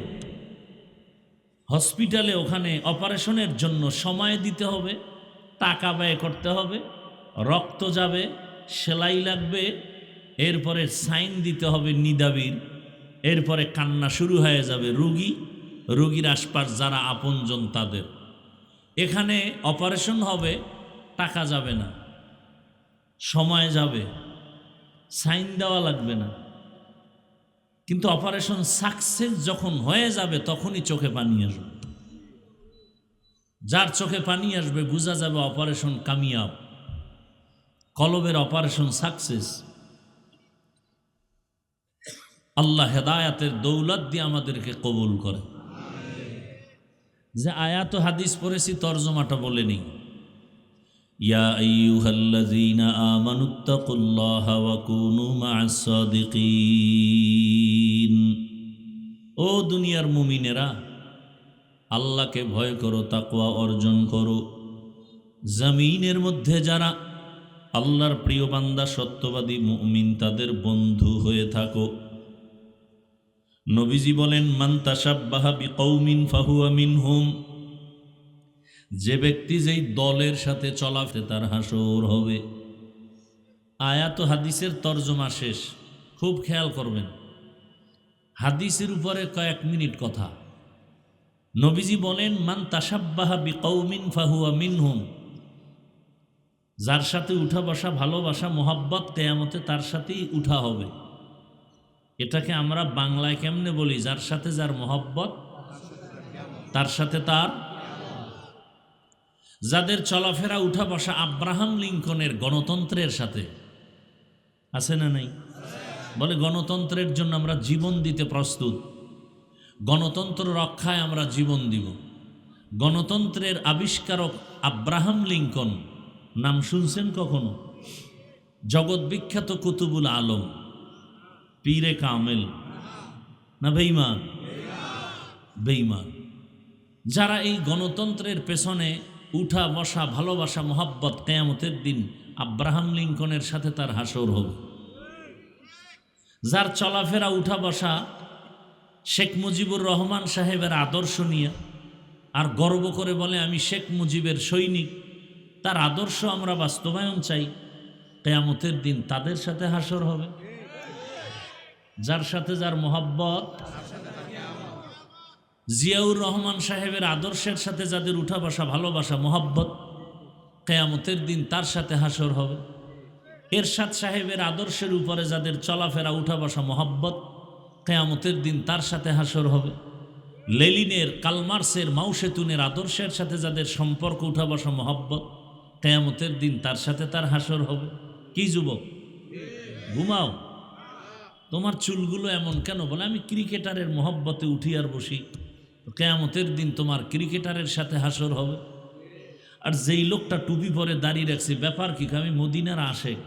হসপিটালে ওখানে অপারেশনের জন্য সময় দিতে হবে, টাকা ব্যয় করতে হবে, রক্ত যাবে, সেলাই লাগবে, এরপরে সাইন দিতে হবে নিদাবির, এরপরে কান্না শুরু হয়ে যাবে রুগীর আশপাশ যারা আপনজন তাদের। এখানে অপারেশন হবে, টাকা যাবে না, সময় যাবে, সাইন দেওয়া লাগবে না, কিন্তু অপারেশন সাকসেস যখন হয়ে যাবে তখনই চোখে পানি আসবে। যার চোখে পানি আসবে বোঝা যাবে অপারেশন কামিয়াব, কলবের অপারেশন সাকসেস। আল্লাহ হেদায়াতের দৌলত দিয়ে আমাদেরকে কবুল করে। যে আয়াত হাদিস পড়েছি তর্জমাটা বলে নেই। ইয়া আইয়ুহাল্লাযীনা আমানুত্তাকুল্লাহা ওয়া কুনু মা'আস সাদিকিন। ও দুনিয়ার মুমিনেরা, আল্লাহকে ভয় করো, তাকওয়া অর্জন করো। জমিনের মধ্যে যারা আল্লাহর প্রিয় বান্দা সত্যবাদী মুমিন তাদের বন্ধু হয়ে থাকো। নবীজি বলেন, মান তাশাব্বাহা বিকৌমিন ফাহুয়া মিনহুম। যে ব্যক্তি যেই দলের সাথে চলাফেরে তার হাসর হবে। আয়াত হাদিসের তর্জমা শেষ, খুব খেয়াল করবেন। হাদিসের উপরে কয়েক মিনিট কথা। নবীজি বলেন, মান তাশাব্বাহা বিকৌমিন ফাহুয়া মিনহুম। যার সাথে উঠা বসা, ভালোবাসা, মোহাব্বত, কিয়ামতে তার সাথেই উঠা হবে। এটাকে আমরা বাংলায় কেমনে বলি? যার সাথে যার মোহাব্বত তার সাথে তার। যাদের চলাফেরা উঠা বসা আব্রাহাম লিঙ্কনের গণতন্ত্রের সাথে আছে না নাই? বলে গণতন্ত্রের জন্য আমরা জীবন দিতে প্রস্তুত, গণতন্ত্র রক্ষায় আমরা জীবন দিব। গণতন্ত্রের আবিষ্কারক আব্রাহাম লিঙ্কন, নাম শুনছেন কখনো? জগৎ বিখ্যাত কুতুবুল আলম, পীরে কামেল না বেঈমান? বেঈমান। যারা এই গণতন্ত্রের পেছনে উঠা বসা, ভালোবাসা, মোহাব্বত, কিয়ামতের দিন আব্রাহাম লিঙ্কনের সাথে তার হাসর হবে। যার চলাফেরা উঠা বসা শেখ মুজিবুর রহমান সাহেবের আদর্শ নিয়ে, আর গর্ব করে বলে আমি শেখ মুজিবের সৈনিক, তার আদর্শ আমরা বাস্তবায়ন চাই, কিয়ামতের দিন তাদের সাথে হাসর হবে। যার সাথে যার মোহাব্বত, জিয়াউর রহমান সাহেবের আদর্শের সাথে যাদের উঠা বসা, ভালোবাসা, মোহাব্বত, কিয়ামতের দিন তার সাথে হাসর হবে। এরশাদ সাহেবের আদর্শের উপরে যাদের চলাফেরা, উঠা বসা, মোহাব্বত, কিয়ামতের দিন তার সাথে হাসর হবে। লেনিনের, কালমার্সের, মাওসেতুনের আদর্শের সাথে যাদের সম্পর্ক, উঠা বসা, মোহাব্বত, কিয়ামতের দিন তার সাথে তার হাসর হবে। কি যুবক, ঘুমাও? তোমার চুলগুলো এমন কেন? বলে আমি ক্রিকেটারের মোহব্বতে উঠি আর বসি। কিয়ামতের দিন তোমার ক্রিকেটারের সাথে হাসর হবে। আর যেই লোকটা টুপি পরে দাঁড়িয়ে রাখছে, ব্যাপার কি? আমি মদিনার আশেক,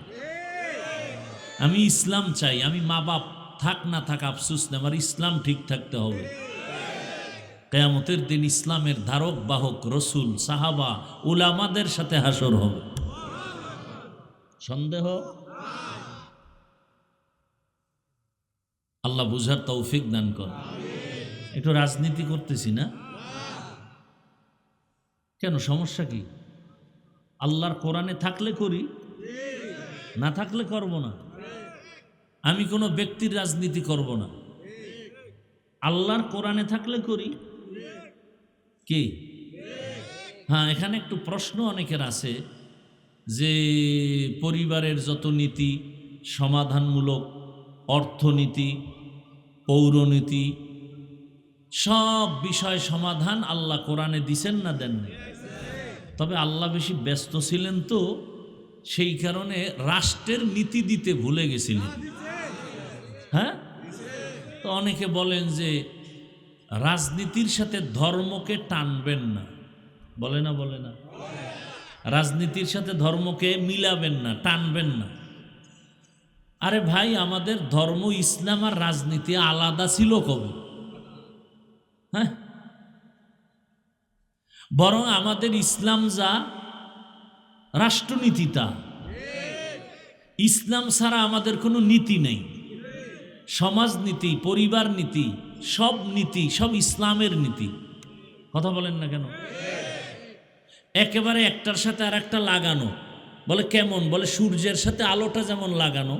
আমি ইসলাম চাই, আমি মা বাপ থাক না থাক আফসুস না, আমার ইসলাম ঠিক থাকতে হবে। কিয়ামতের দিন ইসলামের ধারক বাহক রসুল, সাহাবা, উলামাদের সাথে হাসর হবে। সন্দেহ? আল্লাহ বুঝার তৌফিক দান কর। একটু রাজনীতি করতেছি না কেন? সমস্যা কি? আল্লাহর কোরআনে থাকলে করি, না থাকলে করব না। আমি কোনো ব্যক্তির রাজনীতি করব না। আল্লাহর কোরআনে থাকলে করি। কি? হ্যাঁ, এখানে একটু প্রশ্ন অনেকের আছে যে পরিবারের যত নীতি, সমাধানমূলক, অর্থনীতি, পৌরনীতি, সব বিষয় সমাধান আল্লাহ কোরআনে দিছেন না দেন? তবে আল্লাহ বেশি ব্যস্ত ছিলেন তো, সেই কারণে রাষ্ট্রের নীতি দিতে ভুলে গেছিলেন। হ্যাঁ, তো অনেকে বলেন যে রাজনীতির সাথে ধর্মকে টানবেন না, বলে না? বলে না? রাজনীতির সাথে ধর্মকে মিলাবেন না, টানবেন না। আরে ভাই, আমাদের ধর্ম ইসলাম আর রাজনীতি আলাদা ছিল কবে? হ্যাঁ, বরং আমাদের ইসলাম যা, রাষ্ট্রনীতি তা। ইসলাম ছাড়া আমাদের কোনো নীতি নেই। সমাজনীতি, পরিবার নীতি, সব নীতি, সব ইসলামের নীতি। কথা বলেন না কেন? একেবারে একটার সাথে আর একটা লাগানো। বলে কেমন? বলে সূর্যের সাথে আলোটা যেমন লাগানো,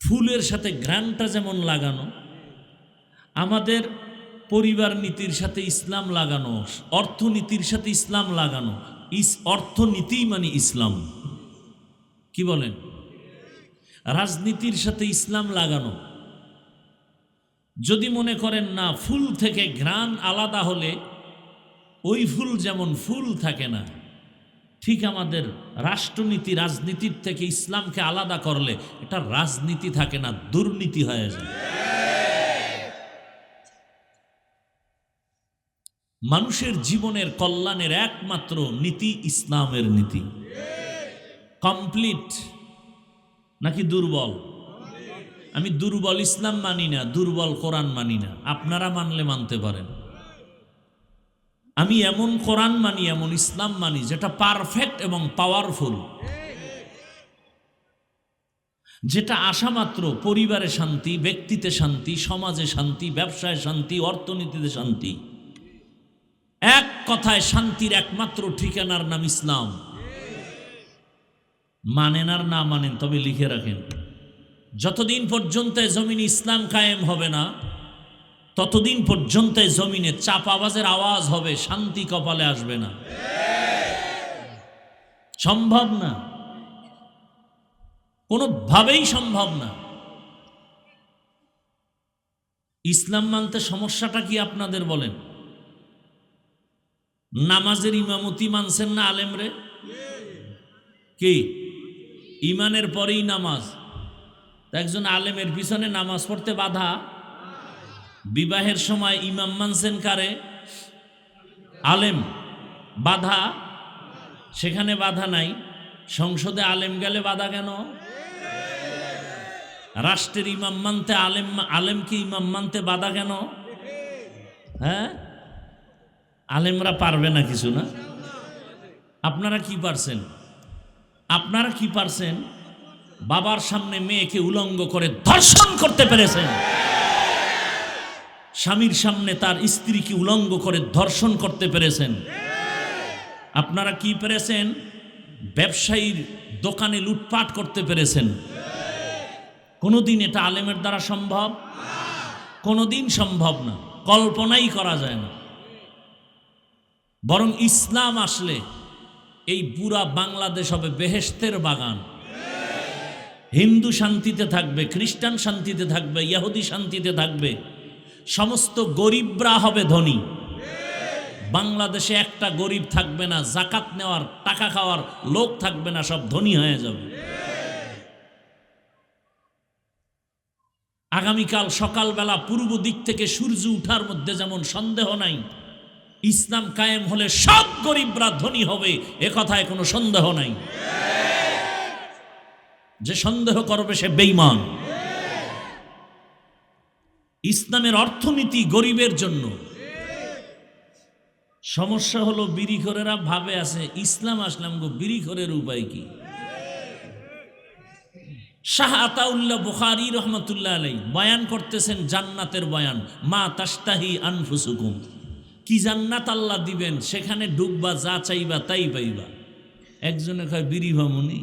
ফুলের সাথে ঘ্রাণটা যেমন লাগানো, আমাদের পরিবার নীতির সাথে ইসলাম লাগানো, অর্থনীতির সাথে ইসলাম লাগানো। অর্থনীতি মানে ইসলাম, কি বলেন? রাজনীতির সাথে ইসলাম লাগানো। যদি মনে করেন না ফুল থেকে ঘ্রাণ আলাদা হলে ওই ফুল যেমন ফুল থাকে না, ঠিক আমাদের রাষ্ট্রনীতি রাজনীতির থেকে ইসলামকে আলাদা করলে এটা রাজনীতি থাকে না, দুর্নীতি হয়ে যায়। মানুষের জীবনের কল্যাণের একমাত্র নীতি ইসলামের নীতি। কমপ্লিট নাকি দুর্বল? আমি দুর্বল ইসলাম মানি না, দুর্বল কোরআন মানি না। আপনারা মানলে মানতে পারেন। আমি এমন কোরআন মানি, এমন ইসলাম মানি যেটা পারফেক্ট এবং পাওয়ারফুল, যেটা আসা মাত্র পরিবারে শান্তি, ব্যক্তিতে শান্তি, সমাজে শান্তি, ব্যবসায় শান্তি, অর্থনীতিতে শান্তি। এক কথায় শান্তির একমাত্র ঠিকানার নাম ইসলাম। মানেন আর না মানেন, তবে লিখে রাখেন, যতদিন পর্যন্ত জমিনে ইসলাম কায়েম হবে না ততদিন পর্যন্ত জমিনে চাপাবাজের আওয়াজ হবে, শান্তি কপালে আসবে না। সম্ভব না, কোনোভাবেই সম্ভব না। ইসলাম মানতে সমস্যাটা কি আপনাদের বলেন? নামাজের ইমামতি মানছেন না আলেমরে? কি ইমানের পরেই নামাজ? একজন আলেমের পিছনে নামাজ পড়তে বাধা? বিবাহের সময় ইমাম মানছেন কারে? আলেম। বাধা? সেখানে বাধা নাই। সংসদে আলেম গেলে বাধা কেন? রাষ্ট্রের ইমাম মানতে আলেমকে ইমাম মানতে বাধা কেন? হ্যাঁ, আলেমরা পারবে না কিছু না? আপনারা কি পারছেন? আপনারা কি পারছেন? বাবার সামনে মেয়েকে উলঙ্গ করে ধর্ষণ করতে পেরেছেন। স্বামীর সামনে তার স্ত্রীকে উলঙ্গ করে ধর্ষণ করতে পেরেছেন। আপনারা কি পেরেছেন? ব্যবসায়ীর দোকানে লুটপাট করতে পেরেছেন। কোনোদিন এটা আলেমের দ্বারা সম্ভব? কোনোদিন সম্ভব না, কল্পনাই করা যায় না। বরং ইসলাম আসলে এই পুরা বাংলাদেশ হবে বেহেশতের বাগান। হিন্দু শান্তিতে থাকবে, খ্রিস্টান শান্তিতে থাকবে, ইহুদি শান্তিতে থাকবে, সমস্ত গরিবরা হবে ধনী। বাংলাদেশে একটা গরিব থাকবে না, জাকাত নেওয়ার টাকা খাওয়ার লোক থাকবে না, সব ধনী হয়ে যাবে। আগামীকাল সকালবেলা পূর্ব দিক থেকে সূর্য উঠার মধ্যে যেমন সন্দেহ নাই, ইসলাম কায়েম হলে সব গরিবরা ধনী হবে, এ কথায় কোনো সন্দেহ নাই। যে সন্দেহ করবে সে বেঈমান। ইসলামের অর্থনীতি গরিবের জন্য। সমস্যা হলো বিড়িখোরেরা ভাবে আছে ইসলাম আসলাম গো, বিড়িখোরের উপায় কি? শাহ আতাউল্লাহ বুখারী রহমতুল্লাহ আলাইহি বয়ান করতেছেন জান্নাতের বয়ান। মা তাশতাহি আনফুসুকুম, কি জান্নাত আল্লাহ দিবেন, সেখানে ঢুকবা, যা চাইবা তাই পাইবা। একজনে কয় বিড়ি ভামুনি।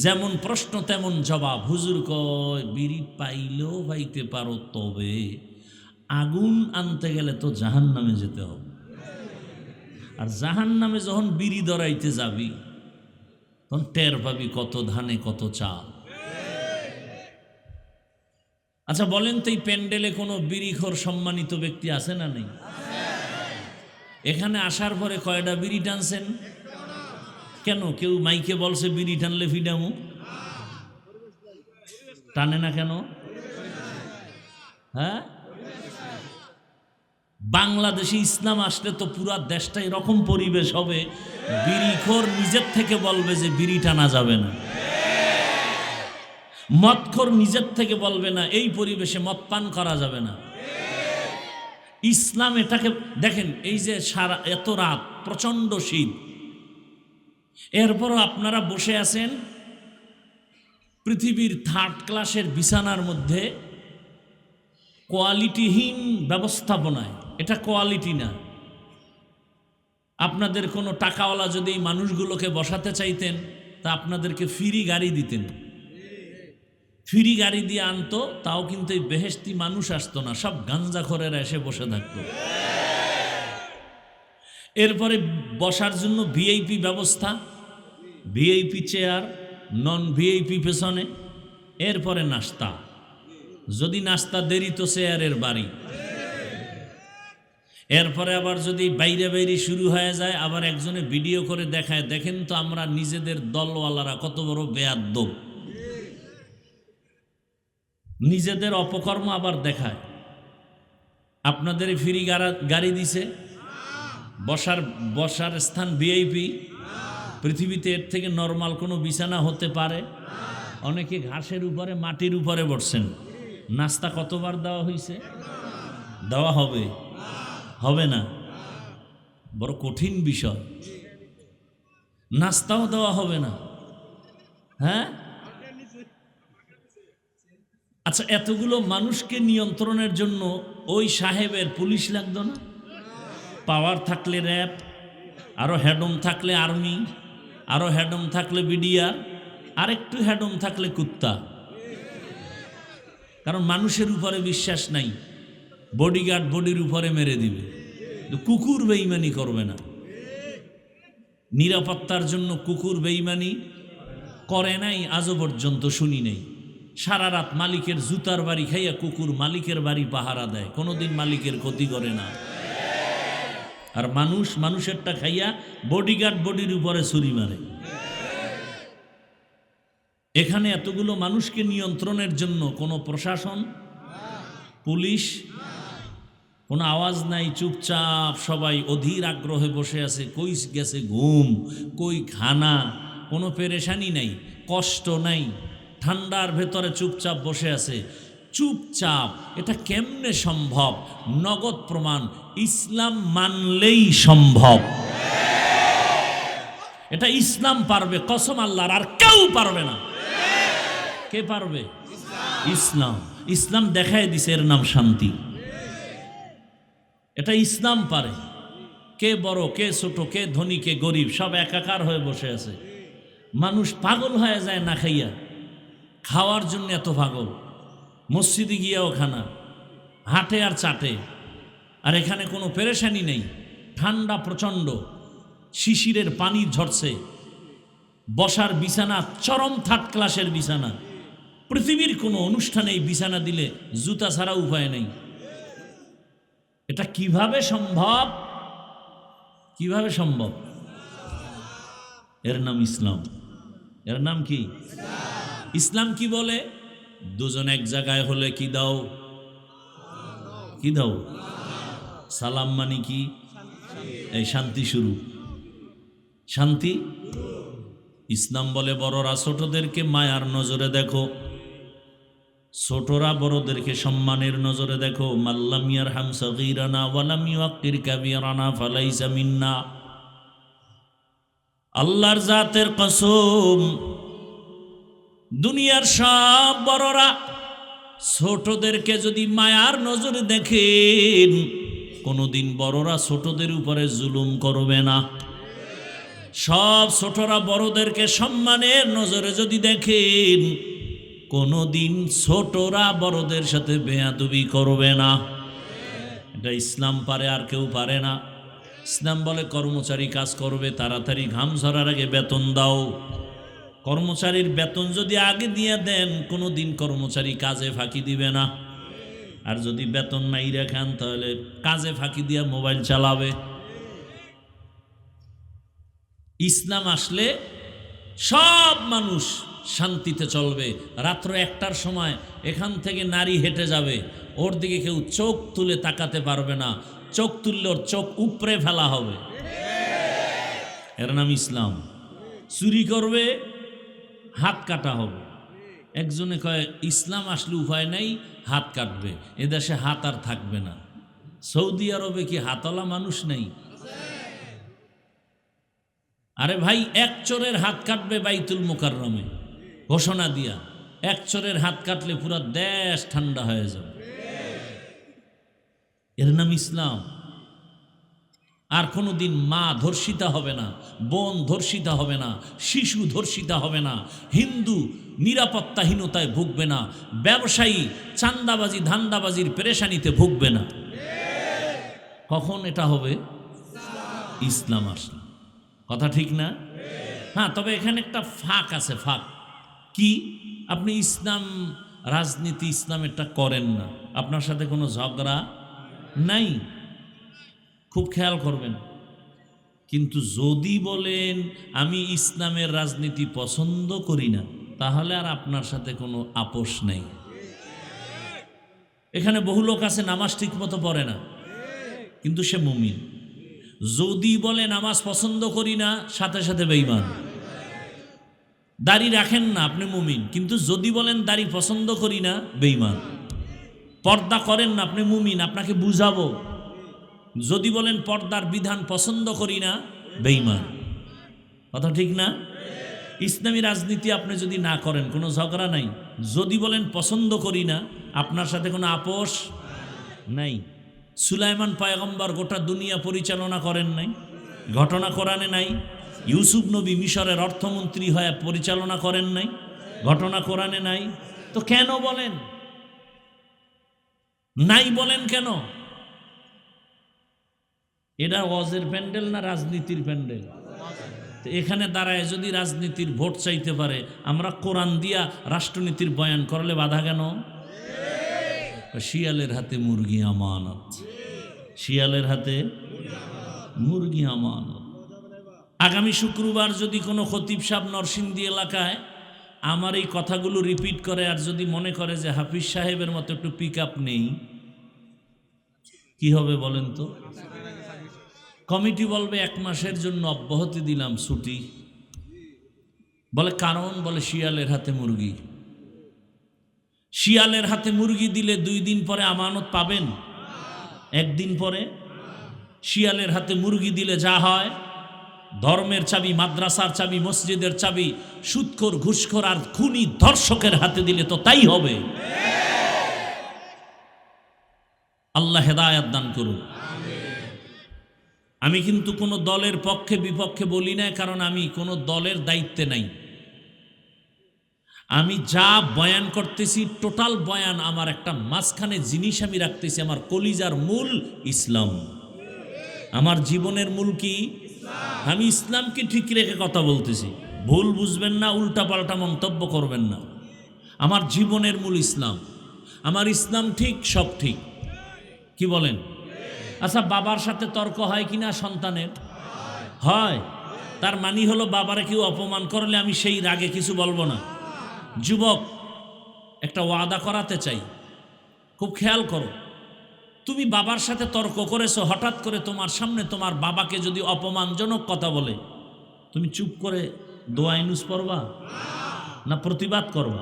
যেমন প্রশ্ন তেমন জবাব। হুজুর কয় বিড়ি পাইলেও পাইতে পারো, তবে আগুন আনতে গেলে তো জাহান্নামে যেতে হবে। আর জাহান্নামে যখন বিড়ি ধরাইতে যাবি তখন টের পাবি কত ধানে কত চাল। আচ্ছা বলেন তো, এই প্যান্ডেলে কোনো বিড়িখোর সম্মানিত ব্যক্তি আছে না নেই? এখানে আসার পরে কয়টা বিড়ি টানছেন? কেন কেউ মাইকে বলছে বিড়ি টানলে ফিডামু? টানে না কেন? হ্যাঁ, বাংলাদেশে ইসলাম আসলে তো পুরা দেশটা এরকম পরিবেশ হবে, বিড়িখোর নিজের থেকে বলবে যে বিড়ি টানা যাবে না, মদখোর নিজের থেকে বলবে না এই পরিবেশে মদ পান করা যাবে না। ইসলাম এটাকে দেখেন, এই যে সারা এত রাত প্রচন্ড শীত, এরপরও আপনারা বসে আছেন পৃথিবীর থার্ড ক্লাসের বিছানার মধ্যে, কোয়ালিটিহীন ব্যবস্থাপনায়। এটা কোয়ালিটি না। আপনাদের কোনো টাকাওয়ালা যদি এই মানুষগুলোকে বসাতে চাইতেন তা আপনাদেরকে ফ্রি গাড়ি দিতেন, ফ্রি গাড়ি দিয়ে আনতো, তাও কিন্তু এই বেহেশতি মানুষ আসতো না, সব গাঞ্জাখোরেরা এসে বসে থাকতো। এরপরে বসার জন্য ভিআইপি ব্যবস্থা, ভিআইপি চেয়ার, নন ভিআইপি পেছনে, এরপরে নাস্তা, যদি নাস্তা দেরি তো চেয়ারের বাড়ি, এরপরে আবার যদি বাইরে বাইরে শুরু হয়ে যায় আবার একজনে ভিডিও করে দেখায়, দেখেন তো আমরা নিজেদের দলওয়ালারা কত বড় বেয়াদ্দব, নিজেদের অপকর্ম আবার দেখায়। আপনাদের ফ্রি গাড়ি দিছে, বসার স্থান ভিআইপি, পৃথিবীতে এর থেকে নরমাল কোনো বিছানা হতে পারে? অনেকে ঘাসের উপরে মাটির উপরে বসছেন। নাস্তা কতবার দেওয়া হয়েছে? দেওয়া হবে? হবে না? বড় কঠিন বিষয়। নাস্তাও দেওয়া হবে না? হ্যাঁ, আচ্ছা, এতগুলো মানুষকে নিয়ন্ত্রণের জন্য ওই সাহেবের পুলিশ লাগতো না? পাওয়ার থাকলে র্যাব, আরো হেডম থাকলে আর্মি, আরো হেডম থাকলে বিডিআর, আরেকটু হেডম থাকলে কুত্তা। কারণ মানুষের উপরে বিশ্বাস নাই, বডিগার্ড বডির উপরে মেরে দিবে, কুকুর বেঈমানি করবে না। নিরাপত্তার জন্য কুকুর বেঈমানি করে নাই, আজও পর্যন্ত শুনি নেই। সারা রাত মালিকের জুতার বাড়ি খাইয়া কুকুর মালিকের বাড়ি পাহারা দেয়, কোনোদিন মালিকের ক্ষতি করে না। আর মানুষেরটা খাইয়া বডিগার্ড বডির উপরে ছুরি মারে। এখানে এতগুলো মানুষকে নিয়ন্ত্রণের জন্য কোনো প্রশাসন, পুলিশ, কোনো আওয়াজ নাই, চুপচাপ সবাই অধীর আগ্রহে বসে আছে। কই গেছে ঘুম, কই খানা, কোনো পেরেশানি নাই, কষ্ট নাই, ঠান্ডার ভেতরে চুপচাপ বসে আছে। চুপচাপ এটা কেমনে সম্ভব? নগদ প্রমাণ, ইসলাম মানলেই সম্ভব। এটা ইসলাম পারবে, কসম আল্লাহর, আর কেউ পারবে না। কে পারবে? ইসলাম। ইসলাম দেখায় দিছে, এর নাম শান্তি। এটা ইসলাম পারে। কে বড়, কে ছোট, কে ধনী, কে গরিব, সব একাকার হয়ে বসে আছে। মানুষ পাগল হয়ে যায় না খাইয়া, খাওয়ার জন্য এত পাগল। মসজিদে গিয়াও খানা, হাটে আর চাটে। আর এখানে কোনো পেরেশানি নেই, ঠান্ডা প্রচণ্ড, শিশিরের পানি ঝরছে, বসার বিছানা চরম থার্ড ক্লাসের বিছানা। পৃথিবীর কোনো অনুষ্ঠানে এই বিছানা দিলে জুতা ছাড়া উপায় নেই। এটা কিভাবে সম্ভব? কিভাবে সম্ভব? এর নাম ইসলাম। এর নাম কি? ইসলাম কি বলে? দুজন এক জায়গায় হলে কি দাও? কি দাও? সালাম মানে কি? এই শান্তি শুরু, শান্তি। ইসলাম বলে বড়রা ছোটদেরকে মায়ার নজরে দেখো, ছোটরা বড়দেরকে সম্মানের নজরে দেখো। মাল্লাম ইয়ারহাম সগীরানা ওয়ালাম ইউক্কির কাবীরানা ফালাইসা মিন্না। আল্লাহর জাতের কসম, দুনিয়ার সব বড়রা ছোটদেরকে যদি মায়ার নজরে দেখেন, কোনোদিন বড়রা ছোটদের উপরে জুলুম করবে না। সব ছোটরা বড়দেরকে সম্মানের নজরে যদি দেখেন, কোনোদিন ছোটরা বড়দের সাথে বেয়াদবি করবে না। এটা ইসলাম পারে, আর কেউ পারে না। ইসলাম বলে কর্মচারী কাজ করবে, তাড়াতাড়ি ঘাম ঝরার আগে বেতন দাও। কর্মচারীর বেতন যদি আগে দিয়ে দেন, কোনোদিন কর্মচারী কাজে ফাঁকি দিবে না। আর যদি বেতন নাই রাখেন, তাহলে কাজে ফাঁকি দিয়ে মোবাইল চালাবে। ইসলাম আসলে সব মানুষ শান্তিতে চলবে। রাত্র 1টার সময় এখান থেকে নারী হেঁটে যাবে, ওর দিকে কেউ চোখ তুলে তাকাতে পারবে না। চোখ তুললে ওর চোখ উপরে ফেলা হবে। এর নাম ইসলাম। চুরি করবে, হাত কাটা হবে। একজনে কয় ইসলাম আসলে উপায় নাই, হাত কাটবে। এদেশে হাত আর থাকবে না। সৌদি আরবে কি হাতওয়ালা মানুষ নেই? আরে ভাই, এক চোরের হাত কাটবে বাইতুল মুকাররমে ঘোষণা দিয়া। এক চোরের হাত কাটলে পুরা দেশ ঠান্ডা হয়ে যাবে। এর নাম ইসলাম। আর কোনোদিন মা ধর্ষিতা হবে না, বোন ধর্ষিতা হবে না, শিশু ধর্ষিতা হবে না, হিন্দু নিরাপত্তাহীনতায় ভুগবে না, ব্যবসায়ী চান্দাবাজি ধান্দাবাজির পেরেশানিতে ভুগবে না। কখন এটা হবে? ইসলাম আসলে। কথা ঠিক না? হ্যাঁ, তবে এখানে একটা ফাঁক আছে। ফাঁক কি? আপনি ইসলাম রাজনীতি ইসলামেরটা করেন না, আপনার সাথে কোনো ঝগড়া নাই, খুব খেয়াল করবেন। কিন্তু যদি বলেন আমি ইসলামের রাজনীতি পছন্দ করি না, তাহলে আর আপনার সাথে কোনো আপোষ নেই। এখানে বহু লোক আছে নামাজ ঠিক মতো পড়ে না, কিন্তু সে মুমিন। যদি বলে নামাজ পছন্দ করি না, সাথে সাথে বেঈমান। দাড়ি রাখেন না, আপনি মুমিন, কিন্তু যদি বলেন দাড়ি পছন্দ করি না, বেঈমান। পর্দা করেন না, আপনি মুমিন, আপনাকে বুঝাবো। যদি বলেন পর্দার বিধান পছন্দ করি না, বেঈমান। কথা ঠিক না? ইসলামী রাজনীতি আপনি যদি না করেন, কোনো ঝগড়া নাই। যদি বলেন পছন্দ করি না, আপনার সাথে কোনো আপোষ নাই। সুলাইমান পয়গম্বর গোটা দুনিয়া পরিচালনা করেন নাই, ঘটনা কোরআনে নাই। ইউসুফ নবী মিশরের অর্থমন্ত্রী হয়ে পরিচালনা করেন নাই, ঘটনা কোরআনে নাই। তো কেন বলেন নাই? বলেন কেন? এটা ওয়াজের প্যান্ডেল না রাজনীতির প্যান্ডেল? এখানে দাঁড়ায় যদি রাজনীতির ভোট চাইতে পারে, আমরা কোরআন দিয়া রাষ্ট্রনীতির বয়ান করলে বাধা কেন? শিয়ালের হাতে মুরগি আমানত, শিয়ালের হাতে মুরগি আমানত। আগামী শুক্রবার যদি কোনো খতিব সাহেব নরসিংদী এলাকায় আমার এই কথাগুলো রিপিট করে, আর যদি মনে করে যে হাফিজ সাহেবের মতো একটু পিক আপ নেই, কি হবে বলেন তো? কমিটি বলবে 1 মাসের জন্য অব্যাহতি দিলাম, ছুটি। বলে কারণ, বলে শিয়ালের হাতে মুরগি। শিয়ালের হাতে মুরগি দিলে 2 দিন পরে আমানত পাবেন? 1 দিন পরে? শিয়ালের হাতে মুরগি দিলে যা হয়, ধর্মের চাবি, মাদ্রাসার চাবি, মসজিদের চাবি সুদখোর, ঘুষখোর আর খুনি ধর্ষকের হাতে দিলে তো তাই হবে। আল্লাহ হেদায়েত দান করুন। আমি কিন্তু কোনো দলের পক্ষে বিপক্ষে বলি না, কারণ আমি কোনো দলের দায়িত্বে নাই। আমি যা বয়ান করতেছি, টোটাল বয়ান আমার একটা মাঝখানে জিনিস আমি রাখতেছি, আমার কলিজার মূল ইসলাম। আমার জীবনের মূল কি? আমি ইসলামকে ঠিক রেখে কথা বলতেছি, ভুল বুঝবেন না, উল্টাপাল্টা মন্তব্য করবেন না। আমার জীবনের মূল ইসলাম, আমার ইসলাম ঠিক, সব ঠিক। কি বলেন? আচ্ছা, বাবার সাথে তর্ক হয় কিনা সন্তানের? হয়। তার মানে হলো বাবারে কেউ অপমান করলে আমি সেই রাগে কিছু বলবো না। যুবক, একটা ওয়াদা করাতে চাই, খুব খেয়াল করো। তুমি বাবার সাথে তর্ক করেছো, হঠাৎ করে তোমার সামনে তোমার বাবাকে যদি অপমানজনক কথা বলে, তুমি চুপ করে দোয়া ইনুস পড়বা না প্রতিবাদ করবা?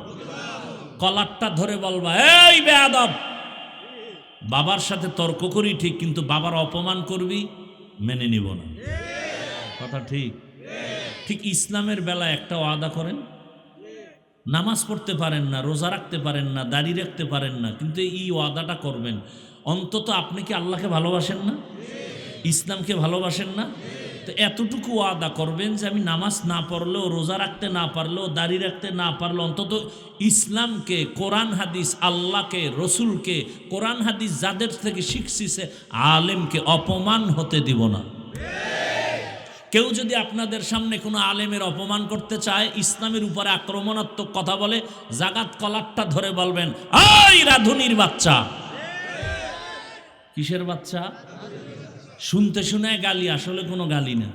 কলারটা ধরে বলবা, এই বেয়াদব, বাবার সাথে তর্ক করি ঠিক, কিন্তু বাবার অপমান করবি, মেনে নিব না। কথা ঠিক? ঠিক ইসলামের বেলা একটা ওয়াদা করেন, নামাজ পড়তে পারেন না, রোজা রাখতে পারেন না, দাড়ি রাখতে পারেন না, কিন্তু এই ওয়াদাটা করবেন, অন্তত আপনি কি আল্লাহকে ভালোবাসেন না? ইসলামকে ভালোবাসেন না? তো এতটুকু ওয়াদা করবেন যে আমি নামাজ না পড়লেও, রোজা রাখতে না পারলেও, দাড়ি রাখতে না পারলেও, অন্তত ইসলামকে, কোরআন হাদিস, আল্লাহকে, রসুলকে, কোরআন হাদিস যাদের থেকে শিখছি সে আলেমকে অপমান হতে দিব না। কেউ যদি আপনাদের সামনে কোনো আলেমের অপমান করতে চায়, ইসলামের উপরে আক্রমণাত্মক কথা বলে, জাগাত কলারটা ধরে বলবেন, এই রাধুনির বাচ্চা। কিসের বাচ্চা? শুনতে শুনে গালি, আসলে কোনো গালি না।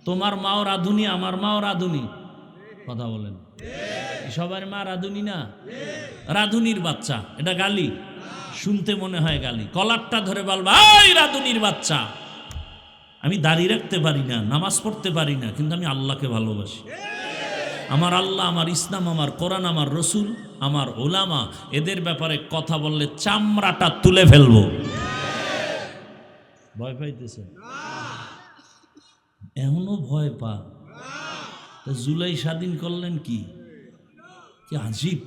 তোমার মাও রাধুনি, আমার মাও রাধুনি। কথা বলেন, সবার মা রাধুনি না? রাধুনির বাচ্চা, এটা গালি? শুনতে মনে হয় গালি। কলারটা ধরে বলবা, এই রাধুনির বাচ্চা। আমি দাড়ি রাখতে পারি না, নামাজ পড়তে পারি না, কিন্তু আমি আল্লাহকে ভালোবাসি। আমার আল্লাহ, আমার ইসলাম, আমার কোরআন, আমার রসুল, আমার ওলামা, এদের ব্যাপারে কথা বললে চামড়াটা তুলে ফেলবো। ভয় পাইতেছে? এমনও ভয় পা? জুলাই স্বাধীন করলেন কি? কি আজীব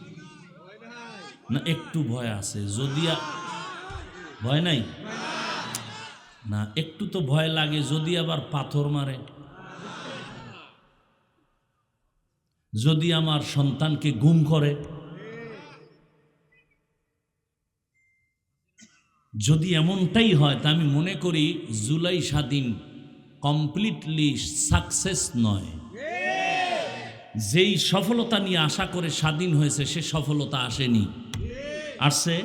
না? একটু ভয় আছে। যদি ভয় নাই, না, একটু তো ভয় লাগে যদি আবার পাথর মারে, যদি আমার সন্তানকে গুম করে, যদি এমনটাই হয় তা আমি মনে করি জুলাই স্বাধীন কমপ্লিটলি সাকসেস নয়। যেই সফলতা নিয়ে আশা করে স্বাধীন হয়েছে সে সফলতা আসেনি, আসছে।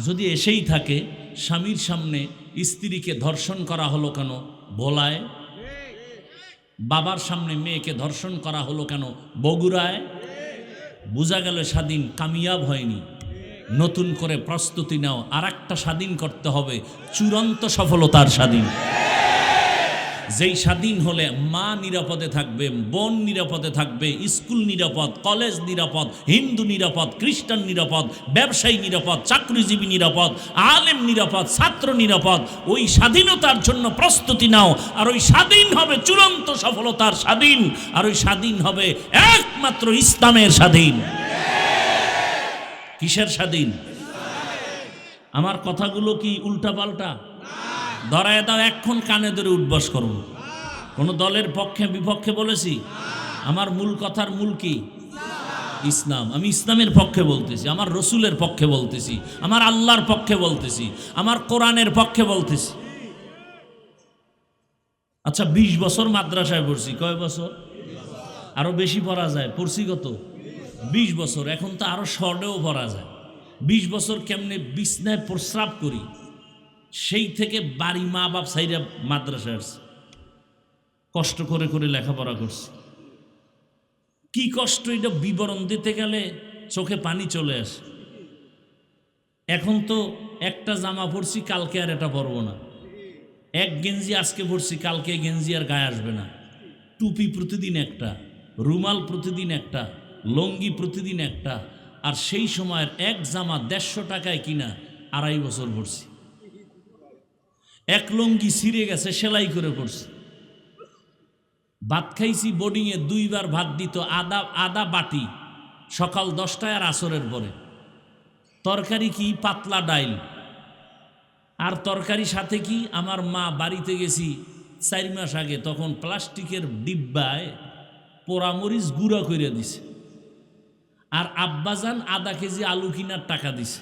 যদি এসেই থাকে, স্বামীর সামনে স্ত্রীকে ধর্ষণ করা হলো কেন ভোলায়, বাবার সামনে মেয়েকে ধর্ষণ করা হলো কেন বগুড়ায়, বোঝা গেল স্বাধীন কামিয়াব হয়নি। নতুন করে প্রস্তুতি নাও, আর একটা স্বাধীন করতে হবে, চূড়ান্ত সফলতার স্বাধীন। যেই স্বাধীন হলে মা নিরাপদে থাকবে, বোন নিরাপদে থাকবে, স্কুল নিরাপদ, কলেজ নিরাপদ, হিন্দু নিরাপদ, খ্রিস্টান নিরাপদ, ব্যবসায়ী নিরাপদ, চাকরিজীবী নিরাপদ, আলেম নিরাপদ, ছাত্র নিরাপদ। ওই স্বাধীনতার জন্য প্রস্তুতি নাও, আর ওই স্বাধীন হবে চূড়ান্ত সফলতার স্বাধীন, আর ওই স্বাধীন হবে একমাত্র ইসলামের স্বাধীন। কিসের স্বাধীন? আমার কথাগুলো কি উল্টাপাল্টা? ধরায় দাও, এখন কানে ধরে উঠবাস করব। কোন দলের পক্ষে বিপক্ষে বলেছি? আমার মূল কথার মূল কি? ইসলাম। আমি ইসলামের পক্ষে বলতেছি, আমার রসুলের পক্ষে বলতেছি, আমার আল্লাহর পক্ষে বলতেছি, আমার কোরআনের পক্ষে বলতেছি। আচ্ছা, 20 বছর মাদ্রাসায় পড়ছি, কয় বছর? আরো বেশি পড়া যায়, পড়ছি কত? 20 বছর। এখন তো আরো শর্টেও পড়া যায়। 20 বছর কেমনে বিছনায় প্রস্রাব করি, সেই থেকে বাড়ি মা বাপ সাইরা মাদ্রাসায় আসছে, কষ্ট করে করে লেখাপড়া করছে। কি কষ্ট এটা বিবরণ দিতে গেলে চোখে পানি চলে আসে। এখন তো একটা জামা পরছি, কালকে আর এটা পরবো না। এক গেঞ্জি আজকে পরছি, কালকে গেঞ্জি আর গায়ে আসবে না। টুপি প্রতিদিন একটা, রুমাল প্রতিদিন একটা, লঙ্গি প্রতিদিন একটা। আর সেই সময়ের এক জামা 150 টাকায় কিনা 2.5 বছর পরছি। এক লঙ্গি ছিঁড়ে গেছে, সেলাই করে পড়ছি। ভাত খাইছি বোর্ডিংয়ে, 2 বার ভাত দিত, আদা বাটি, সকাল 10টায় আর আসরের পরে। তরকারি কি? পাতলা ডাইল। আর তরকারি সাথে কি? আমার মা বাড়িতে গেছি 4 মাস আগে, তখন প্লাস্টিকের ডিব্বায় পোড়ামরিচ গুঁড়া করে দিছে। আর আব্বাজান আধা কেজি আলু কিনার টাকা দিছে।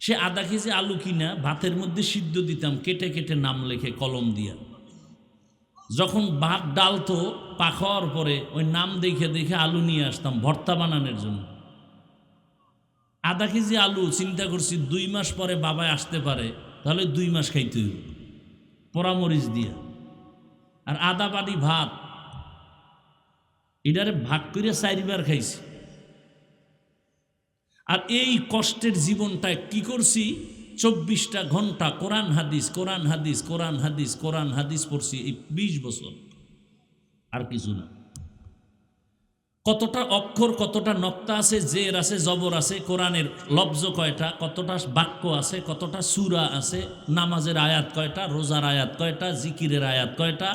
সে আধা কেজি আলু কিনা ভাতের মধ্যে সিদ্ধ দিতাম, কেটে কেটে নাম লেখে কলম দিয়া। যখন ভাত ডালতো পাখার পরে ওই নাম দেখে দেখে আলু নিয়ে আসতাম ভর্তা বানানোর জন্য। আধা কেজি আলু চিন্তা করছি 2 মাস পরে বাবায় আসতে পারে, তাহলে 2 মাস খাইতে হইব পোড়ামরিচ দিয়া। আর আধা বাটি ভাত, এটারে ভাগ করে 4 বার খাইছি। আর এই কষ্টের জীবনটা কি করছি? 24টা ঘন্টা কোরআন হাদিস, কোরআন হাদিস, কোরআন হাদিস, কোরআন হাদিস পড়ছি এই 20 বছর, আর কিছু না। কতটা অক্ষর, কতটা নক্তা আছে, জের আছে, জবর আছে, কোরআনের লফজ কয়টা, কতটা বাক্য আছে, কতটা সূরা আছে, নামাজের আয়াত কয়টা, রোজার আয়াত কয়টা, জিকিরের আয়াত কয়টা,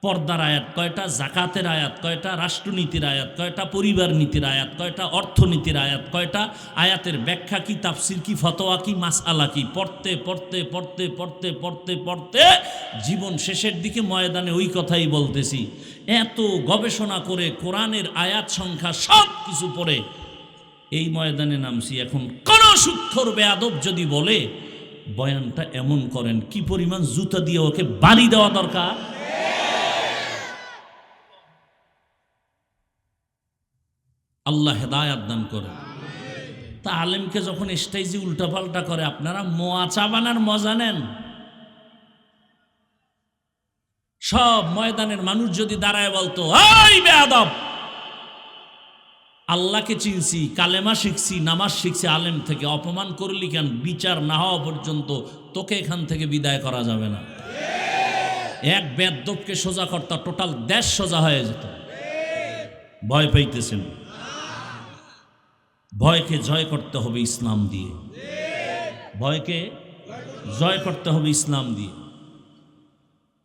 পর্দার আয়াত কয়টা, জাকাতের আয়াত কয়টা, রাষ্ট্রনীতির আয়াত কয়টা, পরিবার নীতির আয়াত কয়টা, অর্থনীতির আয়াত কয়টা, আয়াতের ব্যাখ্যা কি, তাফসির কি, ফতোয়া কি, মাসআলা কি, পড়তে পড়তে পড়তে পড়তে পড়তে পড়তে জীবন শেষের দিকে ময়দানে ওই কথাই বলতেছি। এত গবেষণা করে কোরআনের আয়াত সংখ্যা সব কিছু পড়ে এই ময়দানে নামছি। এখন কোন সুক্ষর বেয়াদব যদি বলে বয়ানটা এমন করেন, কি পরিমাণ জুতা দিয়ে ওকে বাড়ি দেওয়া দরকার। আল্লাহ হেদায়াত দান করে। তা আলেমকে যখন স্টেজে উল্টাপাল্টা করে, আপনারা মোয়া চা বানার মজা নেন। সব ময়দানের মানুষ যদি দাঁড়ায় বলতো, এই বেয়াদব, আল্লাহকে চিনছি, কালেমা শিখছি, নামাজ শিখছি, আলেম থেকে অপমান করলি কেন? বিচার না হওয়া পর্যন্ত তোকে এখান থেকে বিদায় করা যাবে না। এক বেয়াদবকে সোজা করতা, টোটাল দেশ সোজা হয়ে যেত। ভয় পাইতেছেন? ভয়কে জয় করতে হবে ইসলাম দিয়ে। ভয়কে জয় করতে হবে ইসলাম দিয়ে।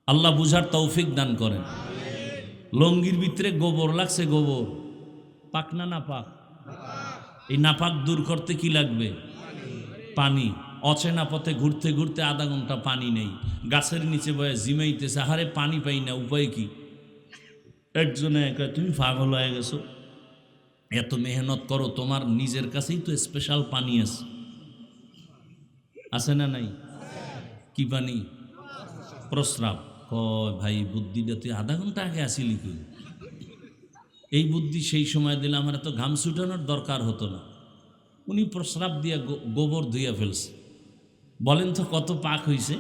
আল্লাহ বুঝার তৌফিক দান করেন। লঙ্গির ভিতরে গোবর লাগছে, গোবর পাক না নাপাক? এই নাপাক দূর করতে কি লাগবে? পানি। অচেনা পথে ঘুরতে ঘুরতে আধা ঘন্টা পানি নেই, গাছের নিচে বয়ে জিমাইতেছে, আহারে পানি পাই না, উপায় কি? একজনে কয় তুমি পাগল হয়ে গেছো, এত মেহনত করো, তোমার নিজের কাছেই তো স্পেশাল পানি আছে না নাই? কি পানি? প্রস্রাব। কয় ভাই বুদ্ধিটা তুই আধা ঘন্টা আগে আসিলি কই? এই বুদ্ধি সেই সময় দিলে আমার এত ঘাম ছুটানোর দরকার হতো না। উনি প্রস্রাব দিয়া গোবর ধুইয়া ফেলছে। বলেন তো কত পাক হইছে?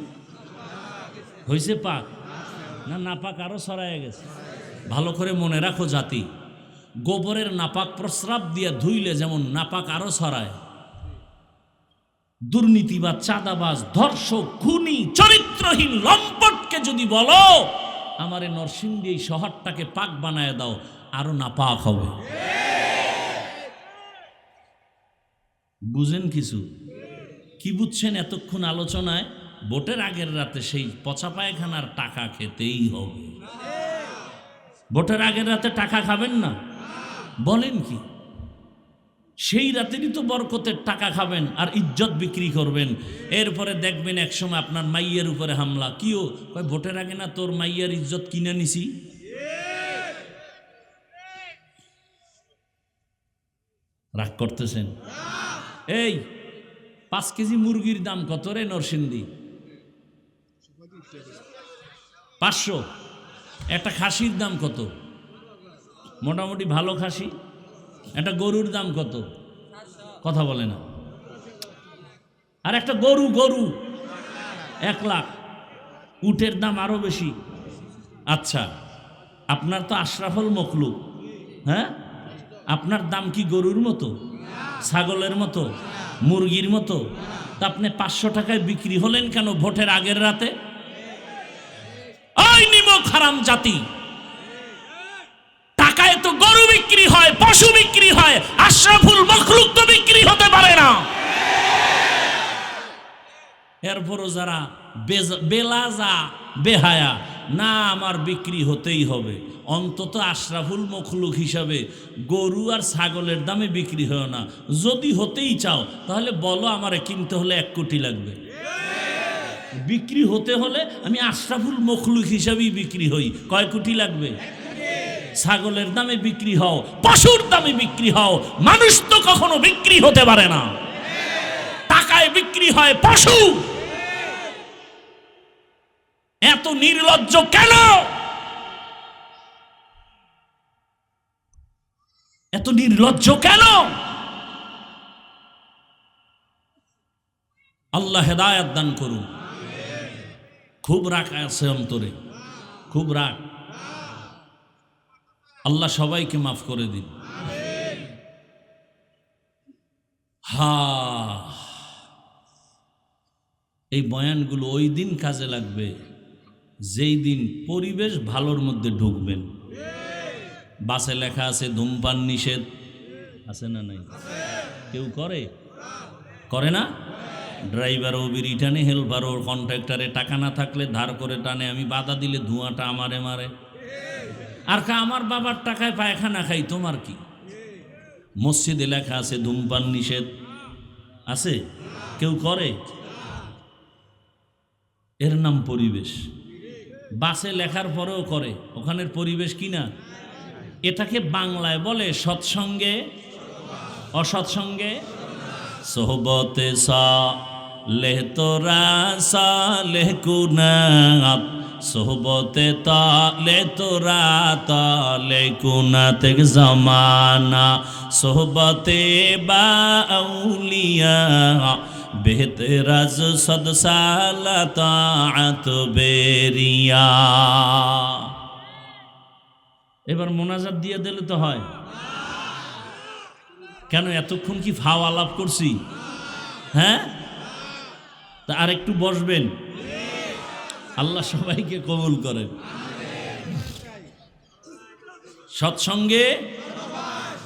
হইছে পাক না নাপাক আরো ছড়ায় গেছে? ভালো করে মনে রাখো জাতি, গোবরের নাপাক প্রস্রাব দিয়া ধুইলে যেমন নাপাক আরো ছড়ায়, দুর্নীতিবাজ, চাঁদাবাজ, ধর্ষক, খুনি, চরিত্রহীন লম্পটকে যদি বলো আমারে নরসিংদী এই শহরটাকে পাক বানায় দাও, আরো নাপাক হবে। বুঝেন কিছু? কি বুঝছেন এতক্ষণ আলোচনায়? ভোটের আগের রাতে সেই পচা পায়খানার টাকা খেতেই হবে। ভোটের আগের রাতে টাকা খাবেন না? বলেন কি? সেই রাতেরই তো বরকতের টাকা খাবেন আর ইজ্জত বিক্রি করবেন। এরপরে দেখবেন একসময় আপনার মাইয়ের উপরে হামলা। কিও কয় ভোটের আগে না তোর মাইয়ার ইজ্জত কিনে নিছি। রাগ করতেছেন? এই 5 কেজি মুরগির দাম কত রে নরসিংদী? 500। একটা খাসির দাম কত? মোটামুটি ভালো খাসি একটা গরুর দাম কত? কথা বলে না। আর একটা গরু 1 লাখ। উটের দাম আরো বেশি। আচ্ছা, আপনার তো আশরাফুল মখলুক, হ্যাঁ? আপনার দাম কি গরুর মতো, ছাগলের মতো, মুরগির মতো? তা আপনি 500 টাকায় বিক্রি হলেন কেন ভোটের আগের রাতে? ওই নিমক হারাম জাতি, টাকায় তো গরু বিক্রি হয়, পশু বিক্রি হয়, আশরাফুল মখলুক তো বিক্রি হতে পারে না। এরপরও যারা বেলাজা বেহায়া, না আমার বিক্রি হতেই হবে, অন্তত আশরাফুল মখলুক হিসাবে গরু আর ছাগলের দামে বিক্রি হয় না। যদি হতেই চাও তাহলে বলো আমারে কিনতে হলে 1 কোটি লাগবে। বিক্রি হতে হলে আমি আশরাফুল মখলুক হিসাবেই বিক্রি হই। কয় কোটি লাগবে? ছাগলের দামে বিক্রি হও, পশুর দামে বিক্রি হও, মানুষ তো কখনো বিক্রি হতে পারে না। টাকায় বিক্রি হয় পশু। এত নির্লজ্জ কেন? এত নির্লজ্জ কেন? আল্লাহ হেদায়েত দান করুন। খুব রাগ আছে অন্তরে, খুব রাগ। আল্লাহ সবাইকে মাফ করে দিন। এই বয়ানগুলো ওই দিন কাজে লাগবে যেই দিন পরিবেশ ভালোর মধ্যে ঢুকবেন। বাসে লেখা আছে ধূমপান নিষেধ, আছে না নাই? কেউ করে না? ড্রাইভারও বিড়ি টানে, হেল্পারও কন্ট্রাক্টরে টাকা না থাকলে ধার করে টানে। আমি বাধা দিলে ধোঁয়াটা আমারে মারে। আর আমার বাবার টাকায় পায়খানা খাই, তোমার কি? মসজিদে লেখা আছে ধূমপান নিষেধ, আছে? কেউ করে? এর নাম পরিবেশ। বাসে লেখার পরেও করে, ওখানের পরিবেশ কিনা? এটাকে বাংলায় বলে সৎসঙ্গে অসৎসঙ্গে সোহবতে সালেহ তোরা সালেহ কুনাত, সোহবতে তালে তোরা তালে কুনাত জামানা, সোহবতে বা আউলিয়া বেহতরাজ সদ সালাত বেরিয়া। এবার মোনাজাত দিয়ে দিলে তো হয়। কেন এতক্ষণ কি ফাও আলাপ করছি? হ্যাঁ, তা আর একটু বসবেন। আল্লাহ সবাইকে কবুল করেন। সৎসঙ্গে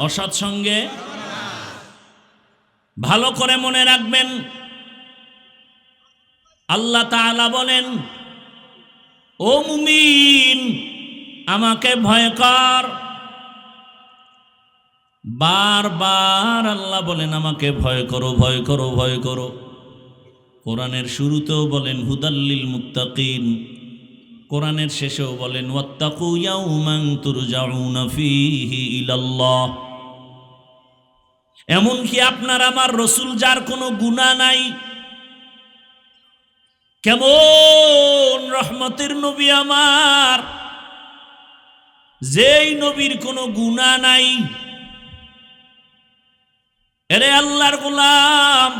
অসৎসঙ্গে ভালো করে মনে রাখবেন। আল্লাহ তাআলা বলেন, ও মুমিন আমাকে ভয় কর। বারবার আল্লাহ বলেন আমাকে ভয় করো, ভয় করো, ভয় করো। কোরআনের শুরুতেও বলেন হুদাল্লিল মুত্তাকিন, কোরআনের শেষেও বলেন ওয়াত্তাকু ইয়াউমান তুরজাউনা ফীহি ইলাল্লাহ। এমনকি আপনার আমার রসুল যার কোনো গুনাহ নাই, কেমন রহমতের নবী আমার, যেই নবীর কোনো গুনাহ নাই, এরে আল্লাহর গোলাম,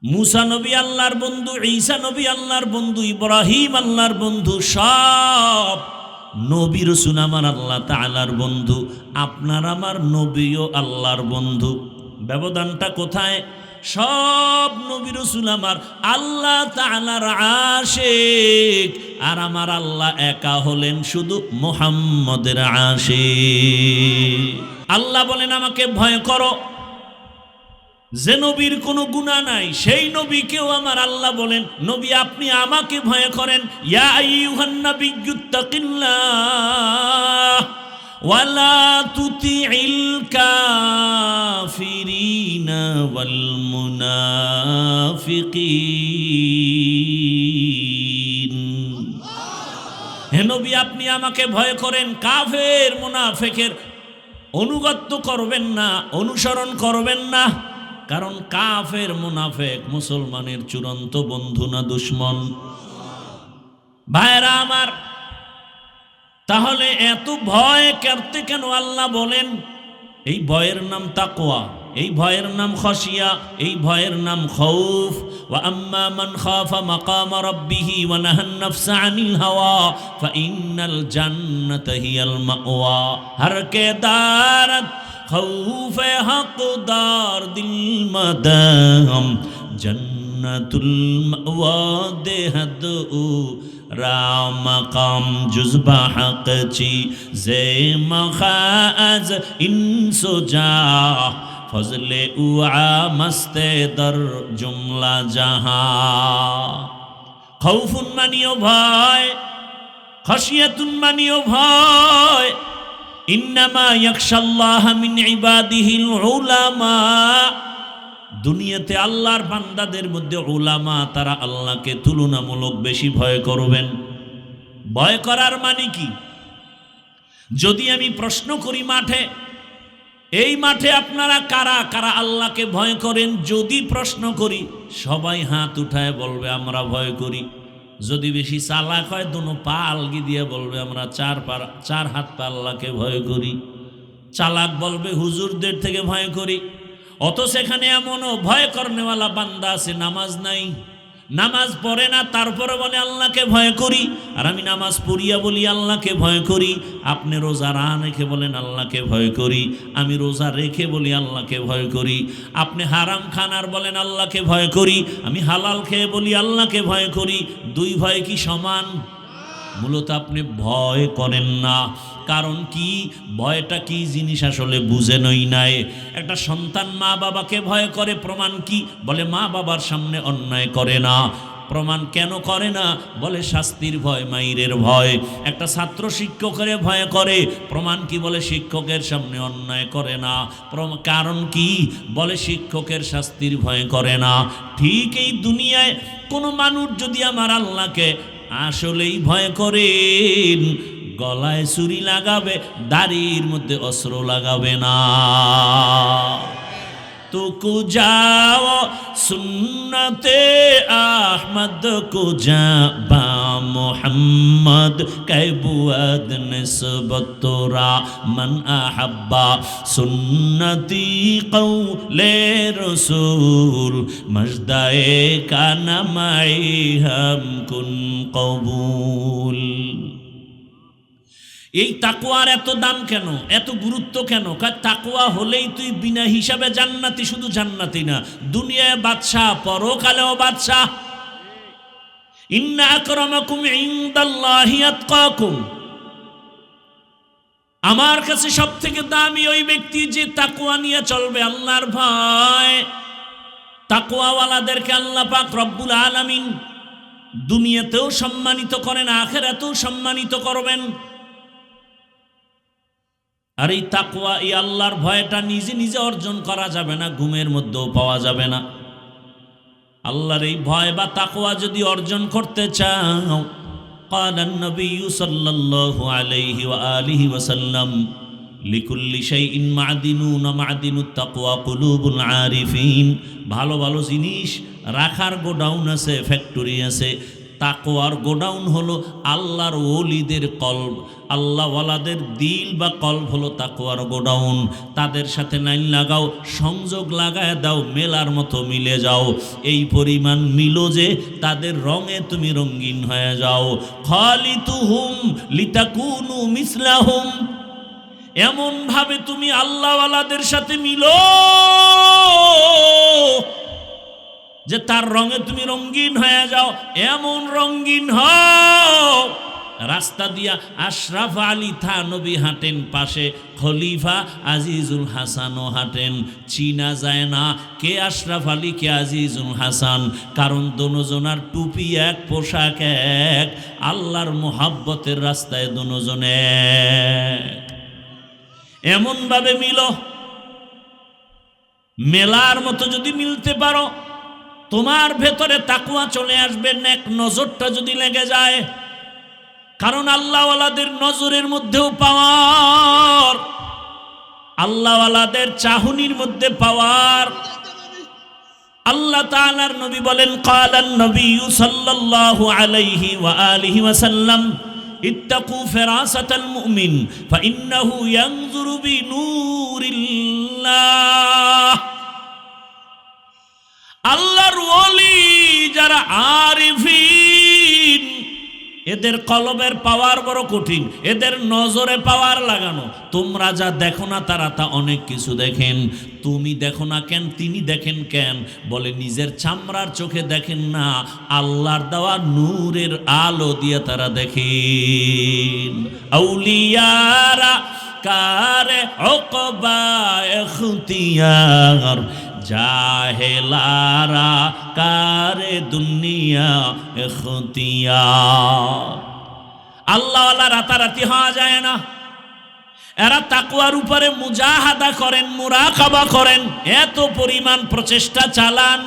মুসা নবী আল্লাহর বন্ধু, ঈসা নবী আল্লাহর বন্ধু, ইব্রাহিম আল্লাহর বন্ধু, সব নবী রাসূল আমার আল্লাহ তাআলার বন্ধু। আপনার আমার নবীও আল্লাহর বন্ধু। ব্যবধানটা কোথায়? সব নবী রাসূল আমার আল্লাহ তাআলার আশিক, আর আমার আল্লাহ একা হলেন শুধু মুহাম্মদের আশিক। আল্লাহ বলেন আমাকে ভয় করো, যে নবীর কোনো গুনাহ নাই সেই নবীকেও আমার আল্লাহ বলেন নবী আপনি আমাকে ভয় করেন। ইয়া আইয়ুহান নাবিয়্যুত্তাকিল্লাহ ওয়ালা তুতিইল কাফিরিনা ওয়াল মুনাফিকিন। হে নবী আপনি আমাকে ভয় করেন, কাফের মুনাফিকের অনুগত্য করবেন না, অনুসরণ করবেন না। কারণ কাফের মুনাফিক মুসলমানের চূড়ান্ত বন্ধু না দুশমন? ভাইরা আমার, তাহলে এত ভয় করতে কেন আল্লাহ বলেন? এই ভয়ের নাম তাকওয়া, এই ভয়ের নাম খাশিয়া, এই ভয়ের নাম খাউফ। ওয়া আম্মা মান খাফা মাকামা রাব্বিহি ওয়া নাহান নাফসা আনিল হাওয়া ফাইন্নাল জান্নাতা হিয়াল মাওয়া। হর কে দারত खौफ हक़दार दिल मदाम जन्नतुल मअवा देहद उ राम काम जुज़बा हक़ ची ज़े मखाज़ इंसो जा फज़ले उआ मस्ते दर जुमला जहाँ। खौफुन मानियो भय, खशियतुन मानियो भय। ইন্নামা ইয়াখশাল্লাহ মিন ইবাদিহিল উলামা। দুনিয়াতে আল্লাহর বান্দাদের মধ্যে উলামা, তারা আল্লাহকে তুলনামূলক বেশি ভয় করবেন। ভয় করার মানে কি? যদি আমি প্রশ্ন করি মাঠে, এই মাঠে আপনারা কারা কারা আল্লাহকে ভয় করেন, যদি প্রশ্ন করি সবাই হাত উঠায় বলবে আমরা ভয় করি। যদি বেশি চালাক হয় দুনো পা আলগি দিয়ে বলবে আমরা চার হাত পা আল্লাহকে ভয় করি। চালাক বলবে হুজুরদের থেকে ভয় করি। অত সেখানে এমনও ভয় করনেওয়ালা বান্দা আছে নামাজ নাই, নামাজ পড়ে না, তারপরে বলে আল্লাহকে ভয় করি। আর আমি নামাজ পড়িয়া বলি আল্লাহকে ভয় করি। আপনি রোজা রেখে বলেন আল্লাহকে ভয় করি, আমি রোজা রেখে বলি আল্লাহকে ভয় করি। আপনি হারাম খান আর বলেন আল্লাহকে ভয় করি, আমি হালাল খেয়ে বলি আল্লাহকে ভয় করি। দুই ভয় কি সমান? মূলত আপনি ভয় করেন না। কারণ কি? ভয়টা কি জিনিস আসলে বুঝেনই নাই। একটা সন্তান মা বাবাকে ভয় করে, প্রমাণ কি? বলে মা বাবার সামনে অন্যায় করে না। প্রমাণ কেন করে না? বলে শাস্তির ভয়, মাইরের ভয়। একটা ছাত্র শিক্ষকের ভয় করে, প্রমাণ কি? বলে শিক্ষকের সামনে অন্যায় করে না। কারণ কি? বলে শিক্ষকের শাস্তির ভয় করে না। ঠিক এই দুনিয়ায় কোনো মানুষ যদি আমার আল্লাহকে আসলেই ভয় করেন, গলায় ছুরি লাগাবে, দাড়ির মধ্যে অস্ত্র লাগাবে না। তো কুজাও সুন্নতে আহমদ কুজা বা মোহাম্মদ कैबुअद निस्बत तोरा मन अहब्बा सुन्नती कौले रसूल मजदाए का नमाई हम कुन कबूल। এই তাকওয়ার এত দাম কেন, এত গুরুত্ব কেন? তাকওয়া হলেই তুই বিনা হিসাবে জান্নাতি, শুধু জান্নাতি না, দুনিয়ায় বাদশাহ, পরকালেও বাদশাহ। ইন্না আকরামাকুম ইনদাল্লাহি আতকাকুম। আমার কাছে সবথেকে দামি ওই ব্যক্তি যে তাকওয়া নিয়ে চলবে, আল্লাহর ভয়। তাকওয়াওয়ালাদেরকে আল্লাহ পাক রব্বুল আলামিন দুনিয়াতেও সম্মানিত করেন, আখিরাতেও সম্মানিত করবেন। আর এই তাকওয়া, এই আল্লাহর ভয়টা নিজে নিজে অর্জন করা যাবে না, ঘুমের মধ্যেও পাওয়া যাবে না। আল্লাহর এই ভয় বা তাকওয়া যদি অর্জন করতে চাও, قال النبي صلى الله عليه وآله وسلم لكل شيء معدنون معدن التقوى قلوب العارفين। ভালো ভালো জিনিস রাখার গোডাউন আছে, ফ্যাক্টরি আছে। তাকওয়ার গোডাউন হলো আল্লাহর ওলিদের কলব, আল্লাহওয়ালাদের দিল বা কলব হলো তাকওয়ার গোডাউন। তাদের সাথে লাইন লাগাও, সংযোগ লাগায় দাও, মেলার মতো মিলে যাও। এই পরিমাণ মিলো যে তাদের রঙে তুমি রঙিন হয়ে যাও। খালিতুহুম লিতাকুনু মিসলাহুম, এমন ভাবে তুমি আল্লাহওয়ালাদের সাথে মিলো যে তার রঙে তুমি রঙিন হয়ে যাও। এমন রঙিন হও, রাস্তা দিয়া আশরাফ আলী থানবী হাঁটেন, পাশে খলিফা আজিজুল হাসানও হাঁটেন। চিনা যায় না কে আশরাফ আলী কে আজিজুল হাসান, কারণ দোনোজনার টুপি এক, পোশাক এক। আল্লাহর মোহাব্বতের রাস্তায় দোনোজনে এমন ভাবে মিলো, মেলার মতো যদি মিলতে পারো, তোমার ভেতরে তাকওয়া চলে আসবে। নেক নজরটা যদি লেগে যায়, কারণ আল্লাহওয়ালাদের নজরের মধ্যেও পাওয়ার, আল্লাহওয়ালাদের চাহনির মধ্যে পাওয়ার। আল্লাহ তাআলার নবী বলেন, ক্বালান নবী সাল্লাল্লাহু আলাইহি ওয়া আলিহি ওয়াসাল্লাম, ইত্তাকু ফিরাসাতাল মুমিন ফাইন্নাহু ইয়ানজুরু বিনূরিল্লাহ। আল্লাহর ওলি যারা আরিফিন, এদের কলবের পাওয়ার বড় কঠিন, এদের নজরে পাওয়ার লাগানো। তোমরা যা দেখো না তারা তা অনেক কিছু দেখেন। তুমি দেখো না কেন, তিনি দেখেন কেন? বলে নিজের চামড়ার চোখে দেখেন না, আল্লাহর দেওয়া নূরের আলো দিয়ে তারা দেখেন। আউলিয়ারা কারে ওকবা ইখতিয়ার, জাহেলারা কারে দুনিয়া ইখতিয়ার। আল্লাহওয়ালা রাতারাতি হওয়া যায় না। এরা তাকওয়ার উপরে মুজাহাদা করেন, মুরাকাবা করেন, এত পরিমাণ প্রচেষ্টা চালান।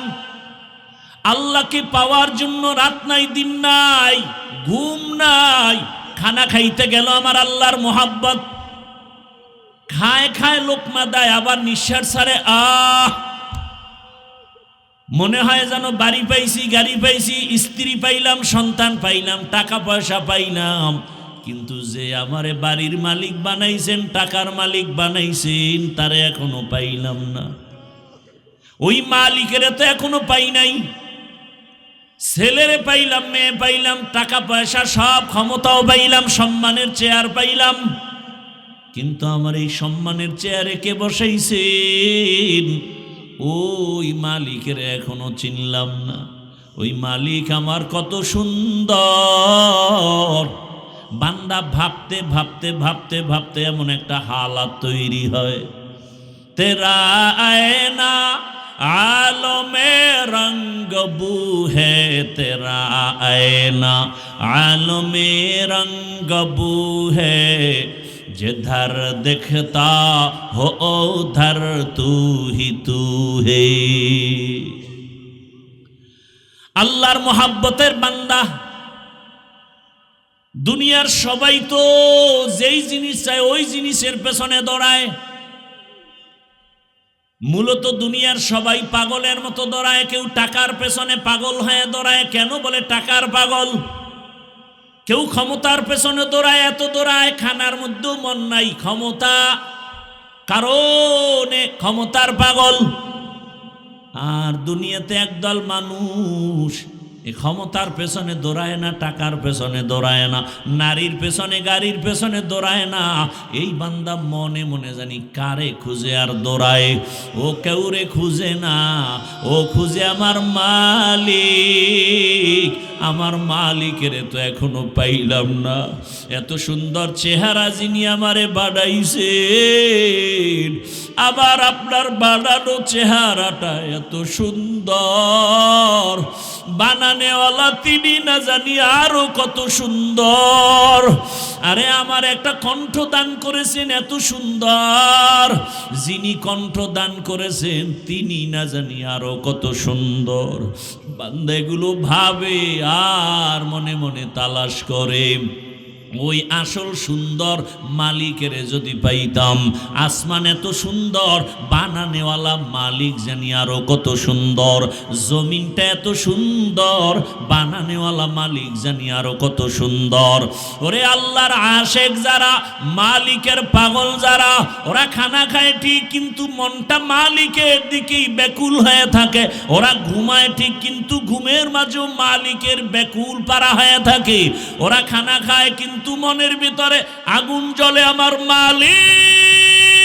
আল্লাহকে পাওয়ার জন্য রাত নাই, দিন নাই, ঘুম নাই। খানা খাইতে গেল আমার আল্লাহর মোহাব্বত, খায় খায় লোকমা দেয়, আবার নিঃশ্বাস ছাড়ে, মনে হয় যেন বাড়ি পাইছি, গাড়ি পাইছি, স্ত্রী পাইলাম, সন্তান পাইলাম, টাকা পয়সা পাইলাম। কিন্তু যে আমারে বাড়ির মালিক বানাইছেন, টাকার মালিক বানাইছেন, তারে এখনো পাইলাম না। ওই মালিকের তো এখনো পাই নাই। ছেলেরে পাইলাম, মেয়ে পাইলাম, টাকা পয়সা সব, ক্ষমতাও পাইলাম, সম্মানের চেয়ার পাইলাম, কিন্তু আমার এই সম্মানের চেয়ারে কে বসাইছেন? ওই মালিকের এখনো চিনলাম না। ওই মালিক আমার কত সুন্দর। বান্দা ভাবতে ভাবতে ভাবতে ভাবতে এমন একটা হালাত তৈরি হয়, তেরা আয়না আলমে রঙ্গ বু হে, তেরা আয়না আলমে রঙ্গ বু হে, जिधर दिखता हो उधर तू ही तू है। আল্লাহর মোহাব্বতের বান্দা। দুনিয়ার সবাই তো যেই জিনিস চায় ওই জিনিসের পেছনে দৌড়ায়। মূলত দুনিয়ার সবাই পাগলের মতো দৌড়ায়। কেউ টাকার পেছনে পাগল হয়ে দৌড়ায়। কেন? বলে টাকার পাগল। কেউ ক্ষমতার পেছনে দৌড়ায়, এত দৌড়ায়, খানার মধ্যেও মন নাই, ক্ষমতা কারণে ক্ষমতার পাগল। আর দুনিয়াতে একদল মানুষ এই ক্ষমতার পেছনে দৌড়ায় না, টাকার পেছনে দৌড়ায় না, নারীর পেছনে গাড়ির পেছনে দৌড়ায় না। এই বান্দা মনে মনে জানি কারে খুঁজে আর দৌড়ায়। ও কেউরে খুঁজে না, ও খুঁজে আমার মালিক। আমার মালিকের তো এখনো পাইলাম না। এত সুন্দর চেহারা যিনি আমারে বানাইছেন, আবার আপনার বানানো চেহারাটা এত সুন্দর, বানানো বানানেওয়ালা তিনি না জানি আরো কত সুন্দর। আরে আমার একটা কণ্ঠ দান করেছেন এত সুন্দর, যিনি কণ্ঠ দান করেছেন তিনি না জানি আরো কত সুন্দর। বান্দা এগুলো ভাবে আর মনে মনে তালাশ করে, ওই আসল সুন্দর মালিকের যদি পাইতাম। আসমান এত সুন্দর, বানানেওয়ালা মালিক জানি আরো কত সুন্দর। জমিনটা এত সুন্দর, বানানেওয়ালা মালিক জানি আরো কত সুন্দর। ওরে আল্লাহর আশেক যারা, মালিকের পাগল যারা, ওরা খানা খায় ঠিক কিন্তু মনটা মালিকের দিকেই ব্যাকুল হয়ে থাকে। ওরা ঘুমায় ঠিক কিন্তু ঘুমের মাঝেও মালিকের ব্যাকুল পারা হয়ে থাকে। ওরা খানা খায় কিন্তু মনের ভিতরে আগুন জ্বলে, আমার মালিক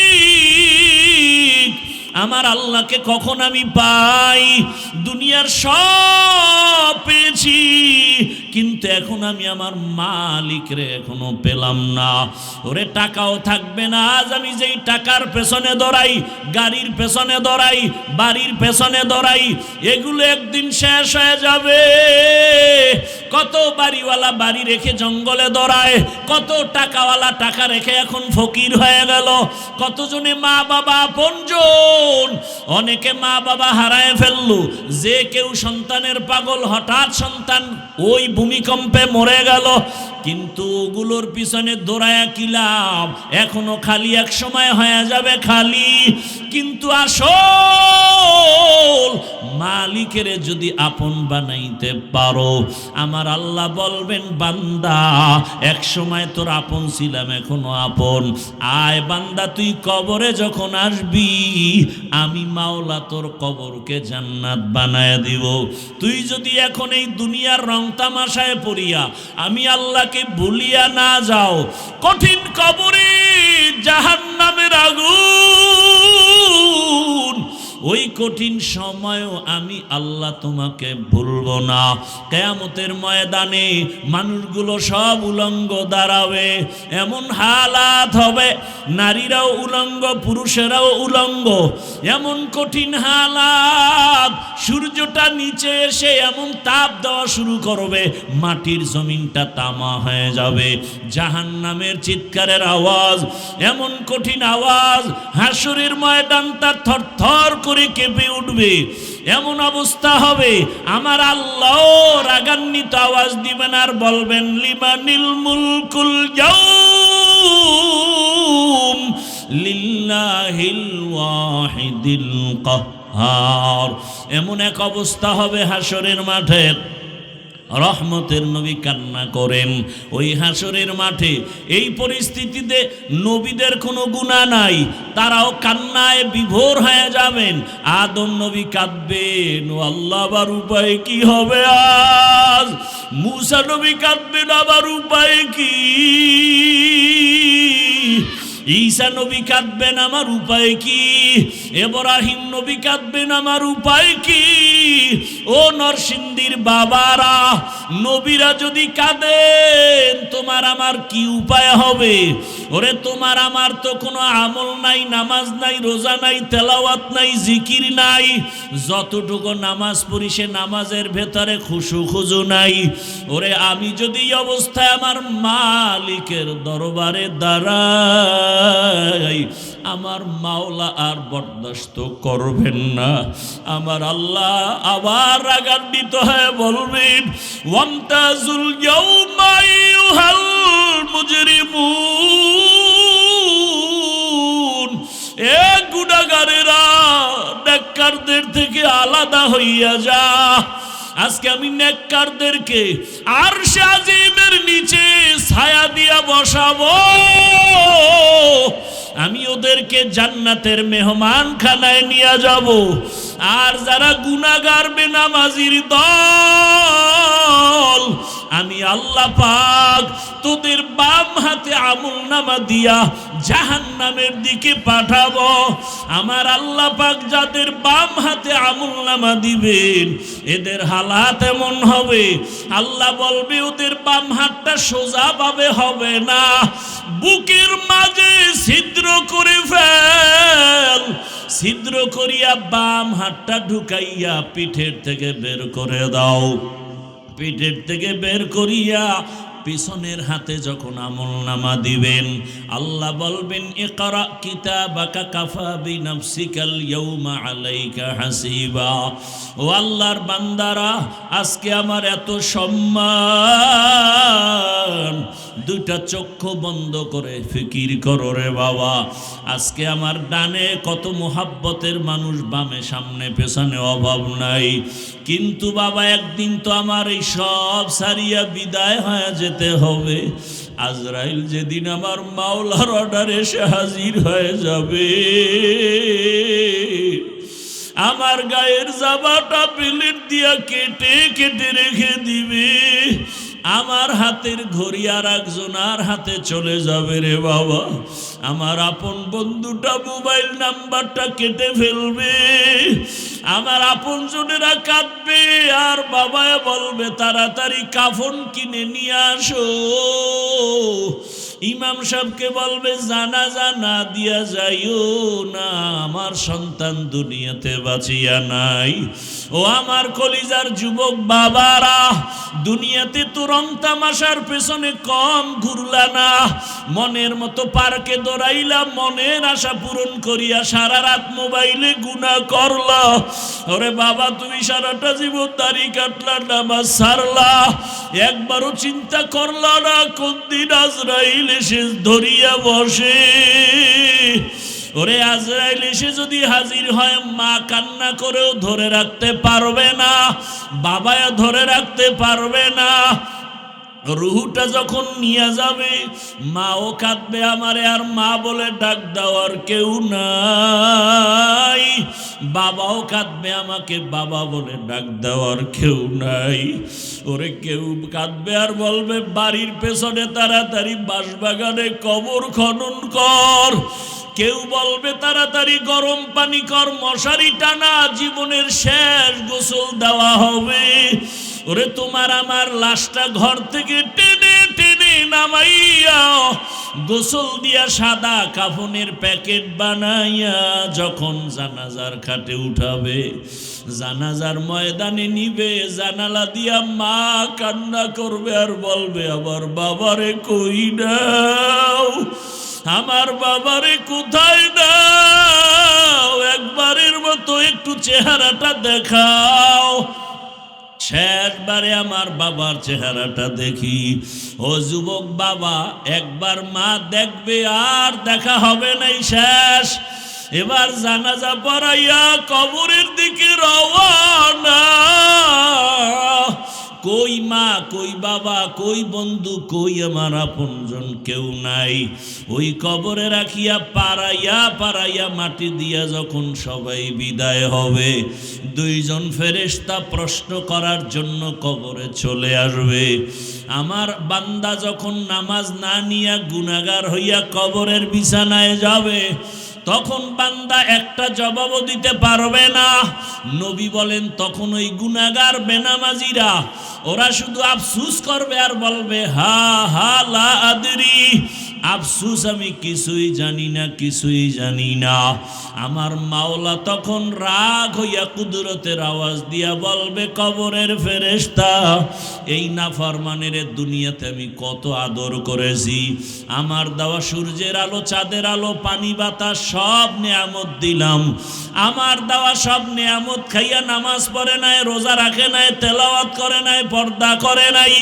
আমার আল্লাহকে কখন আমি পাই। দুনিয়ার সব পেয়েছি কিন্তু এখন আমি আমার মালিকরে এখনো পেলাম না। ওরে টাকাও থাকবে না, আজ আমি যেই টাকার পেছনে দৌড়াই, গাড়ির পেছনে দৌড়াই, বাড়ির পেছনে দৌড়াই, এগুলো একদিন শেষ হয়ে যাবে। কত বাড়িওয়ালা বাড়ি রেখে জঙ্গলে দৌড়ায়, কত টাকাওয়ালা টাকা রেখে এখন ফকির হয়ে গেল। কতজনে মা বাবা আপনজন, অনেকে মা বাবা হারায় ফেললো। যে কেউ সন্তানের পাগল, হঠাৎ সন্তান ওই ভূমিকম্পে মরে গেল, কিন্তু ওগুলোর পিছনে দৌড়ায়া কি লাভ? এখনো খালি, এক সময় হয়ে যাবে খালি। কিন্তু আসল মালিকের যদি আপন বানাইতে পারো, আমার আল্লাহ বলবেন বান্দা এক সময় তোর আপন ছিলাম, এখনো আপন। আয় বান্দা, তুই কবরে যখন আসবি, আমি মাওলা তোর কবরকে জান্নাত বানায় দিব। তুই যদি এখন এই দুনিয়ার রং তামাশায় পড়িয়া আমি আল্লাহকে ভুলিয়া না যাও, কঠিন কবরে জাহান্নামের আগুন, ওই কঠিন সময়ও আমি আল্লাহ তোমাকে ভুলবো না। কিয়ামতের ময়দানে মানুষগুলো সব উলঙ্গ দাঁড়াবে, এমন হালাত হবে, নারীরাও উলঙ্গ, পুরুষেরাও উলঙ্গ, এমন কঠিন হালাত। সূর্যটা নিচে এসে এমন তাপ দেওয়া শুরু করবে, মাটির জমিনটা তামা হয়ে যাবে। জাহান্নামের চিৎকারের আওয়াজ, এমন কঠিন আওয়াজ, হাসরের ময়দানটা থরথর করে কেঁপে উঠবে। এমন অবস্থা হবে, আমার আল্লাহ রাগান্বিত আওয়াজ দিবেন আর বলবেন লিমানিল মুলকুল ইয়াউম লিল্লাহিল ওয়াহিদিল কাহ্হার। এমন এক অবস্থা হবে হাসরের মাঠে, রহমতের নবী কান্না করেন ওই হাসরের মাঠে। এই পরিস্থিতিতে নবীদের কোনো গুনাহ নাই, তারাও কান্নায় বিভোর হয়ে যাবেন। আদম নবী কাঁদবেন, ও আল্লাহ আবার উপায় কি হবে আজ। মূসা নবী কাঁদবেন, আবার উপায় কি। ঈসা নবী কাঁদবেন, আমার উপায় কি। ইব্রাহিম নবী কাঁদবেন, আমার উপায় কি। ও নরসিংদীর বাবারা, নবীরা যদি কাঁদেন, তোমার আমার কি উপায় হবে? ওরে তোমার আমার তো কোনো আমল নাই, নামাজ নাই, রোজা নাই, তেলাওয়াত নাই, জিকির নাই। যতটুকু নামাজ পড়ি সে নামাজের ভেতরে খুশু খুজু নাই। ওরে আমি যদি এই অবস্থায় আমার মালিকের দরবারে দাঁড়াই, আমার মাওলা আর বরদাস্ত করবেন না। আমার আল্লাহ আবার রাগান্বিত হয়ে বলবেন ওয়ামতাজুল ইয়াউমা আইয়ুহাল মুজরিমুন, এ গুনাহগারেরা নেককারদের থেকে আলাদা হইয়া যা। আজকে আমি নেককারদেরকে আরশে আজিমের নিচে ছায়া দিয়া বসাবো। আমি ওদেরকে জান্নাতের মেহমান খানায় নিয়ে যাব। আর যারা গুনাহগার বেনামাজির দল, আমি আল্লাহ পাক তোদের বাম হাতে আমলনামা দিয়া জাহান্নামের দিকে পাঠাবো। আমার আল্লাহ পাক যাদের বাম হাতে আমলনামা দিবেন, এদের হালাত এমন হবে, আল্লাহ বলবে ওদের বাম হাতটা সোজা ভাবে হবে না, বুকের মাঝে ছিদ্র করে ফেল। ছিদ্র করিয়া বাম হাতটা ঢুকাইয়া পিঠের থেকে বের করে দাও। পেটের থেকে বের করিয়া পিছনের হাতে যখন আমলনামা দিবেন, আল্লাহ বলবেন ইকরা কিতাবাকা কাফা বিনাফসিকাল ইয়াউমা আলাইকা হাসিবা। ও আল্লাহর বান্দারা, আজকে আমার এত সম্মান, দুইটা চক্ষু বন্ধ করে ফিকির করো রে বাবা। আজকে আমার ডানে কত মোহাব্বতের মানুষ, বামে সামনে পেছনে অভাব নাই, কিন্তু বাবা একদিন তো আমার এই সব সারিয়া বিদায় হয়ে যেতে হবে। আজরাইল যেদিন আমার মাওলার অর্ডারে এসে হাজির হয়ে যাবে, আমার গায়ের জামাটা প্লেট দিয়া কেটে কেটে রেখে দিবে, আমার হাতের ঘড়ি আর একজনের হাতে চলে যাবে রে বাবা। আমার আপন বন্ধুটা মোবাইল নাম্বারটা কেটে ফেলবে, আমার আপন জনেরা কাঁদবে, আর বাবা বলবে তাড়াতাড়ি কাফন কিনে নিয়ে আসো। ইমাম সাহেবকে বলবে জানাজা না দিয়া যাইও না, আমার সন্তান দুনিয়াতে বাঁচিয়া নাই। ও আমার কলিজার যুবক বাবারা, দুনিয়াতে তো রং তামাশার পেছনে কম ঘুরলা না, মনের মতো পার্কে দৌড়াইলা, মনের আশা পূরণ করিয়া সারা রাত মোবাইলে গুনাহ করলা। ওরে বাবা, তুমি সারাটা জীবন দাড়ি কাটলা, নামাজ ছাড়লা, একবারও চিন্তা করলা না কোন দিন আজরাইল এসে ধরিয়া বসে। ওরে আজরাইল এসে যদি হাজির হয়, মা কান্না করেও ধরে রাখতে পারবে না, বাবাও ধরে রাখতে পারবে না। রুহুটা যখন নিয়ে যাবে, মাও কাঁদবে আমারে আর মা বলে ডাক দেওয়ার কেউ নাই, বাবাও কাঁদবে আমাকে বাবা বলে ডাক দেওয়ার কেউ নাই। ওরে কেউ কাঁদবে আর বলবে বাড়ির পেছনে তাড়াতাড়ি বাঁশবাগানে কবর খনন কর, কেউ বলবে তাড়াতাড়ি গরম পানি কর, মশারি টানা, জীবনের শেষ গোসল দেওয়া হবে। ওরে তোমার আমার লাশটা ঘর থেকে টেনে টেনে নামাইয়া গোসল দিয়া সাদা কাফনের প্যাকেট বানাইয়া যখন জানাজার খাটে উঠাবে, জানাজার ময়দানে নিবে, জানালা দিয়া মা কান্না করবে আর বলবে আমার বাবারে কই নাও, আমার বাবারে কোথায় নাও, একবারের মতো একটু চেহারাটা দেখাও। শেষবারে আমার বাবার চেহারাটা দেখি। ও যুবক বাবা, একবার মা দেখবে আর দেখা হবে নাই, শেষ। এবার জানাজা পড়াইয়া কবরের দিকে রওয়ানা। কই মা, কই বাবা, কই বন্ধু, কই আমার আপনজন, কেউ নাই। ওই কবরে রাখিয়া পাড়াইয়া পাড়াইয়া মাটি দিয়া যখন সবাই বিদায় হবে, দুইজন ফেরেশতা প্রশ্ন করার জন্য কবরে চলে আসবে। আমার বান্দা যখন নামাজ না নিয়া গুনাহগার হইয়া কবরের বিছানায় যাবে, তখন বান্দা একটা জবাবও দিতে পারবে না। নবী বলেন তখন ওই গুনাহগার বেনামাজিরা ওরা শুধু আফসুস করবে আর বলবে হা হা লা আদরি, আফসুস আমি কিছুই জানি না, কিছুই জানি না। আমার মাওলা তখন রাগ হইয়া কুদরতের আওয়াজ দিয়া বলবে কবরের ফেরেশতা, এই নাফরমানের দুনিয়াতে আমি কত আদর করেছি, আমার দেওয়া সূর্যের আলো, চাঁদের আলো, পানি বাতাস সব নেয়ামত দিলাম, আমার দেওয়া সব নেয়ামত খাইয়া নামাজ পড়ে নাই, রোজা রাখে নাই, তেলাওয়াত করে নাই, পর্দা করে নাই,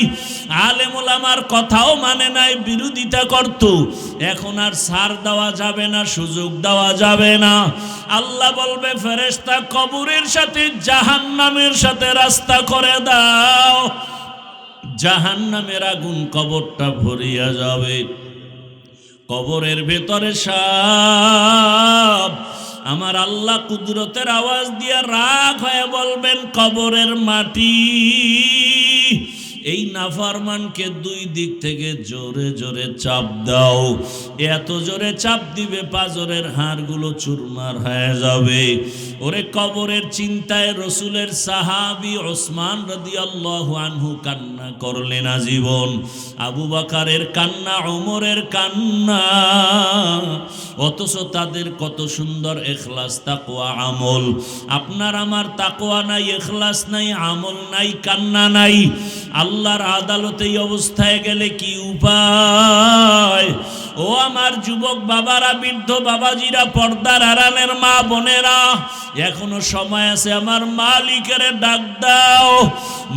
আলেম ওলামার কথাও মানে নাই, বিরোধিতা করত। এখন আর ছাড় দেওয়া যাবে না, সুযোগ দেওয়া যাবে না। আল্লাহ বলবে ফেরেশতা কবরের সাথে জাহান্নামের সাথে রাস্তা করে দাও, জাহান্নামের আগুন কবরটা ভরিয়া যাবে। কবরের ভেতরে সাপ। আমার আল্লাহ কুদরতের আওয়াজ দিয়ে রাগ হয়ে বলবেন কবরের মাটি, এই নাফরমানকে দুই দিক থেকে জোরে জোরে চাপ দাও। এত জোরে চাপ দিবে পাঁজরের হাড়গুলো চুরমার হয়ে যাবে। ওরে কবরের চিন্তায় রসুলের সাহাবী ওসমান রাদিয়াল্লাহু আনহু কান্না করলেন আজীবন, আবু বকরের কান্না, ওমরের কান্না, অথচ তাদের কত সুন্দর ইখলাস তাকওয়া আমল। আপনার আমার তাকওয়া নাই, ইখলাস নাই, আমল নাই, কান্না নাই, আল্লাহর আদালতে এই অবস্থায় গেলে কি উপায়? ও আমার যুবক বাবারা, বৃদ্ধ বাবাজিরা, পর্দার আড়ালের মা বোনেরা, এখনো সময় আছে। আমার মালিকের ডাক দাও,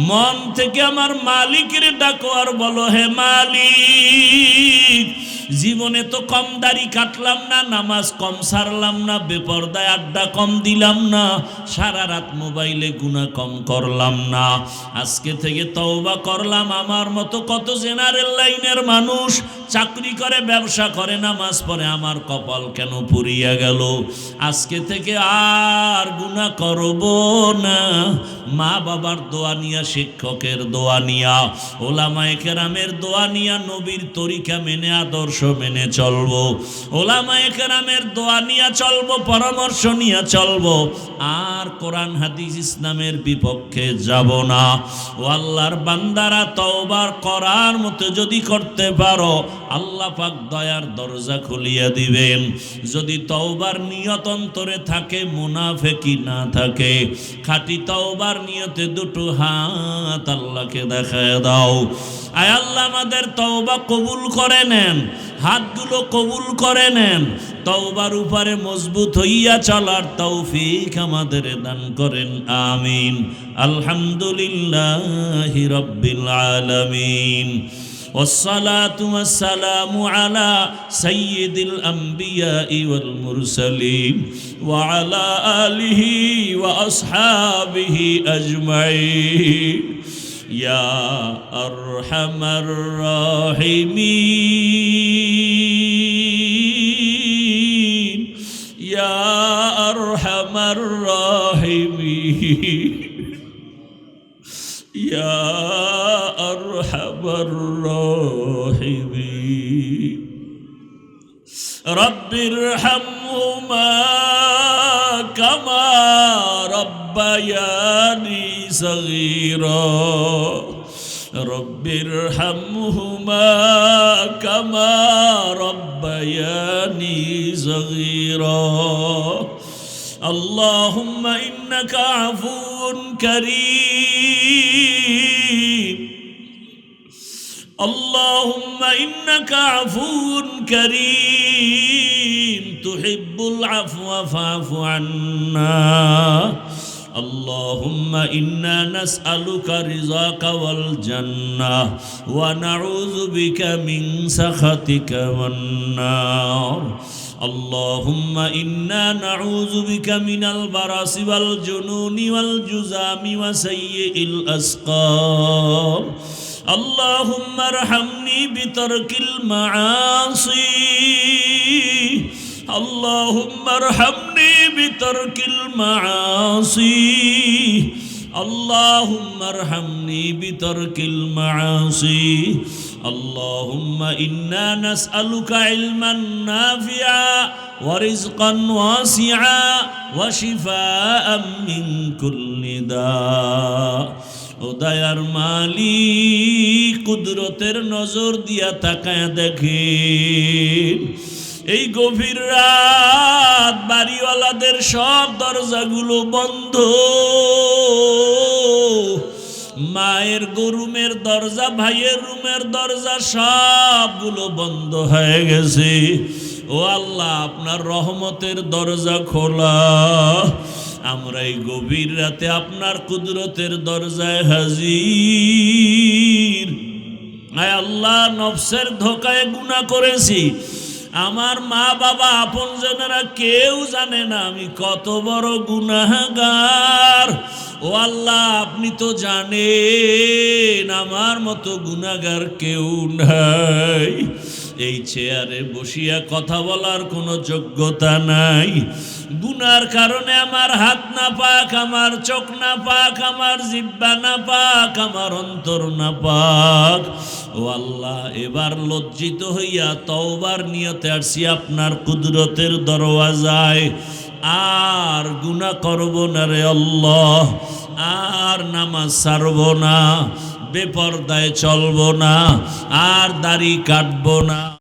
মন থেকে আমার মালিকের ডাকো আর বলো, হে মালিক, জীবনে তো কম দাড়ি কাটলাম না, নামাজ কম সারলাম না, বেপরদায় আড্ডা কম দিলাম না, সারা রাত মোবাইলে গুনাহ কম করলাম না, আজকে থেকে তওবা করলাম। আমার মতো কত জেনারেল লাইনের মানুষ চাকরি করে, ব্যবসা করে, নামাজ পড়ে, আমার কপাল কেন পুড়িয়া গেল? আজকে থেকে আর গুনাহ করব না। মা বাবার দোয়া নিয়া, শিক্ষকের দোয়া নিয়া, ওলামায়ে কেরামের দোয়া নিয়া, নবীর তরিকা মেনে, আদর্শ মেনে চলবো, ওলামায়ে কেরামের দোয়া নিয়া চলবো, পরামর্শ নিয়া চলবো, আর কোরআন হাদিস ইসলামের বিপক্ষে যাব না। ও আল্লাহর বান্দারা, তওবা করার মতো যদি করতে পারো, আল্লাহ পাক দয়ার দরজা খুলিয়া দিবেন। যদি তওবার নিয়ত অন্তরে থাকে, মুনাফিকি না থাকে, খাঁটি তওবার নিয়তে দুটো হাত আল্লাহকে দেখায় দাও। আয় আল্লাহ, আমাদের তওবা কবুল করে নেন, হাতগুলো কবুল করে নেন, তওবার উপরে মজবুত হইয়া চলার তৌফিক আমাদের দান করেন, আমিন। আলহামদুলিল্লাহি রাব্বিল আলামিন, والصلاة والسلام على سيد الأنبياء والمرسلين وعلى آله وأصحابه أجمعين يا أرحم الراحمين يا أرحم الراحمين يا أرحم الراحمين رب ارحمهما كما ربياني صغيرا رب ارحمهما كما ربياني صغيرا اللهم إنك عفو كريم اللهم إنك عفو كريم تحب العفو فاعف عنا اللهم إنا نسألك رضاك والجنة ونعوذ بك من سخطك والنار اللهم إنا نعوذ بك من البرص والجنون والجذام وسيء الأسقام اللهم ارحمني بترك المعاصي اللهم ارحمني بترك المعاصي اللهم ارحمني بترك المعاصي اللهم إنا نسألك علما نافعا ورزقا واسعا وشفاء من كل داء ও দয়ার মালিক, কুদরতের নজর দিয়া তাকায় দেখেন, এই গভীর রাত বাড়িওয়ালাদের সব দরজাগুলো বন্ধ, মায়ের রুমের দরজা, ভাইয়ের রুমের দরজা সবগুলো বন্ধ হয়ে গেছে। ও আল্লাহ, আপনার রহমতের দরজা খোলা, আমরা এই গভীর রাতে আপনার কুদরতের দরজায় হাজির। আয় আল্লাহ, নফসের ধোকায় গুনাহ করেছি, আমার মা বাবা আপনজনেরা কেউ জানে না আমি কত বড় গুনাহগার। ও আল্লাহ, আপনি তো জানেন আমার মতো গুনাহগার কেউ নাই। এই চেয়ারে বসিয়া কথা বলার কোনো যোগ্যতা নাই, গুনার কারণে আমার হাত না পাক, আমার চোখ না পাক, আমার জিহ্বা না পাক, আমার অন্তর না পাক। ও আল্লাহ, এবার লজ্জিত হইয়া তওবার নিয়তে আসছি আপনার কুদরতের দরওয়াজায়। আর গুনাহ করব না রে আল্লাহ, আর নামাজ ছাড়ব না, বেপরদায় চলব না, আর দাড়ি কাটব না।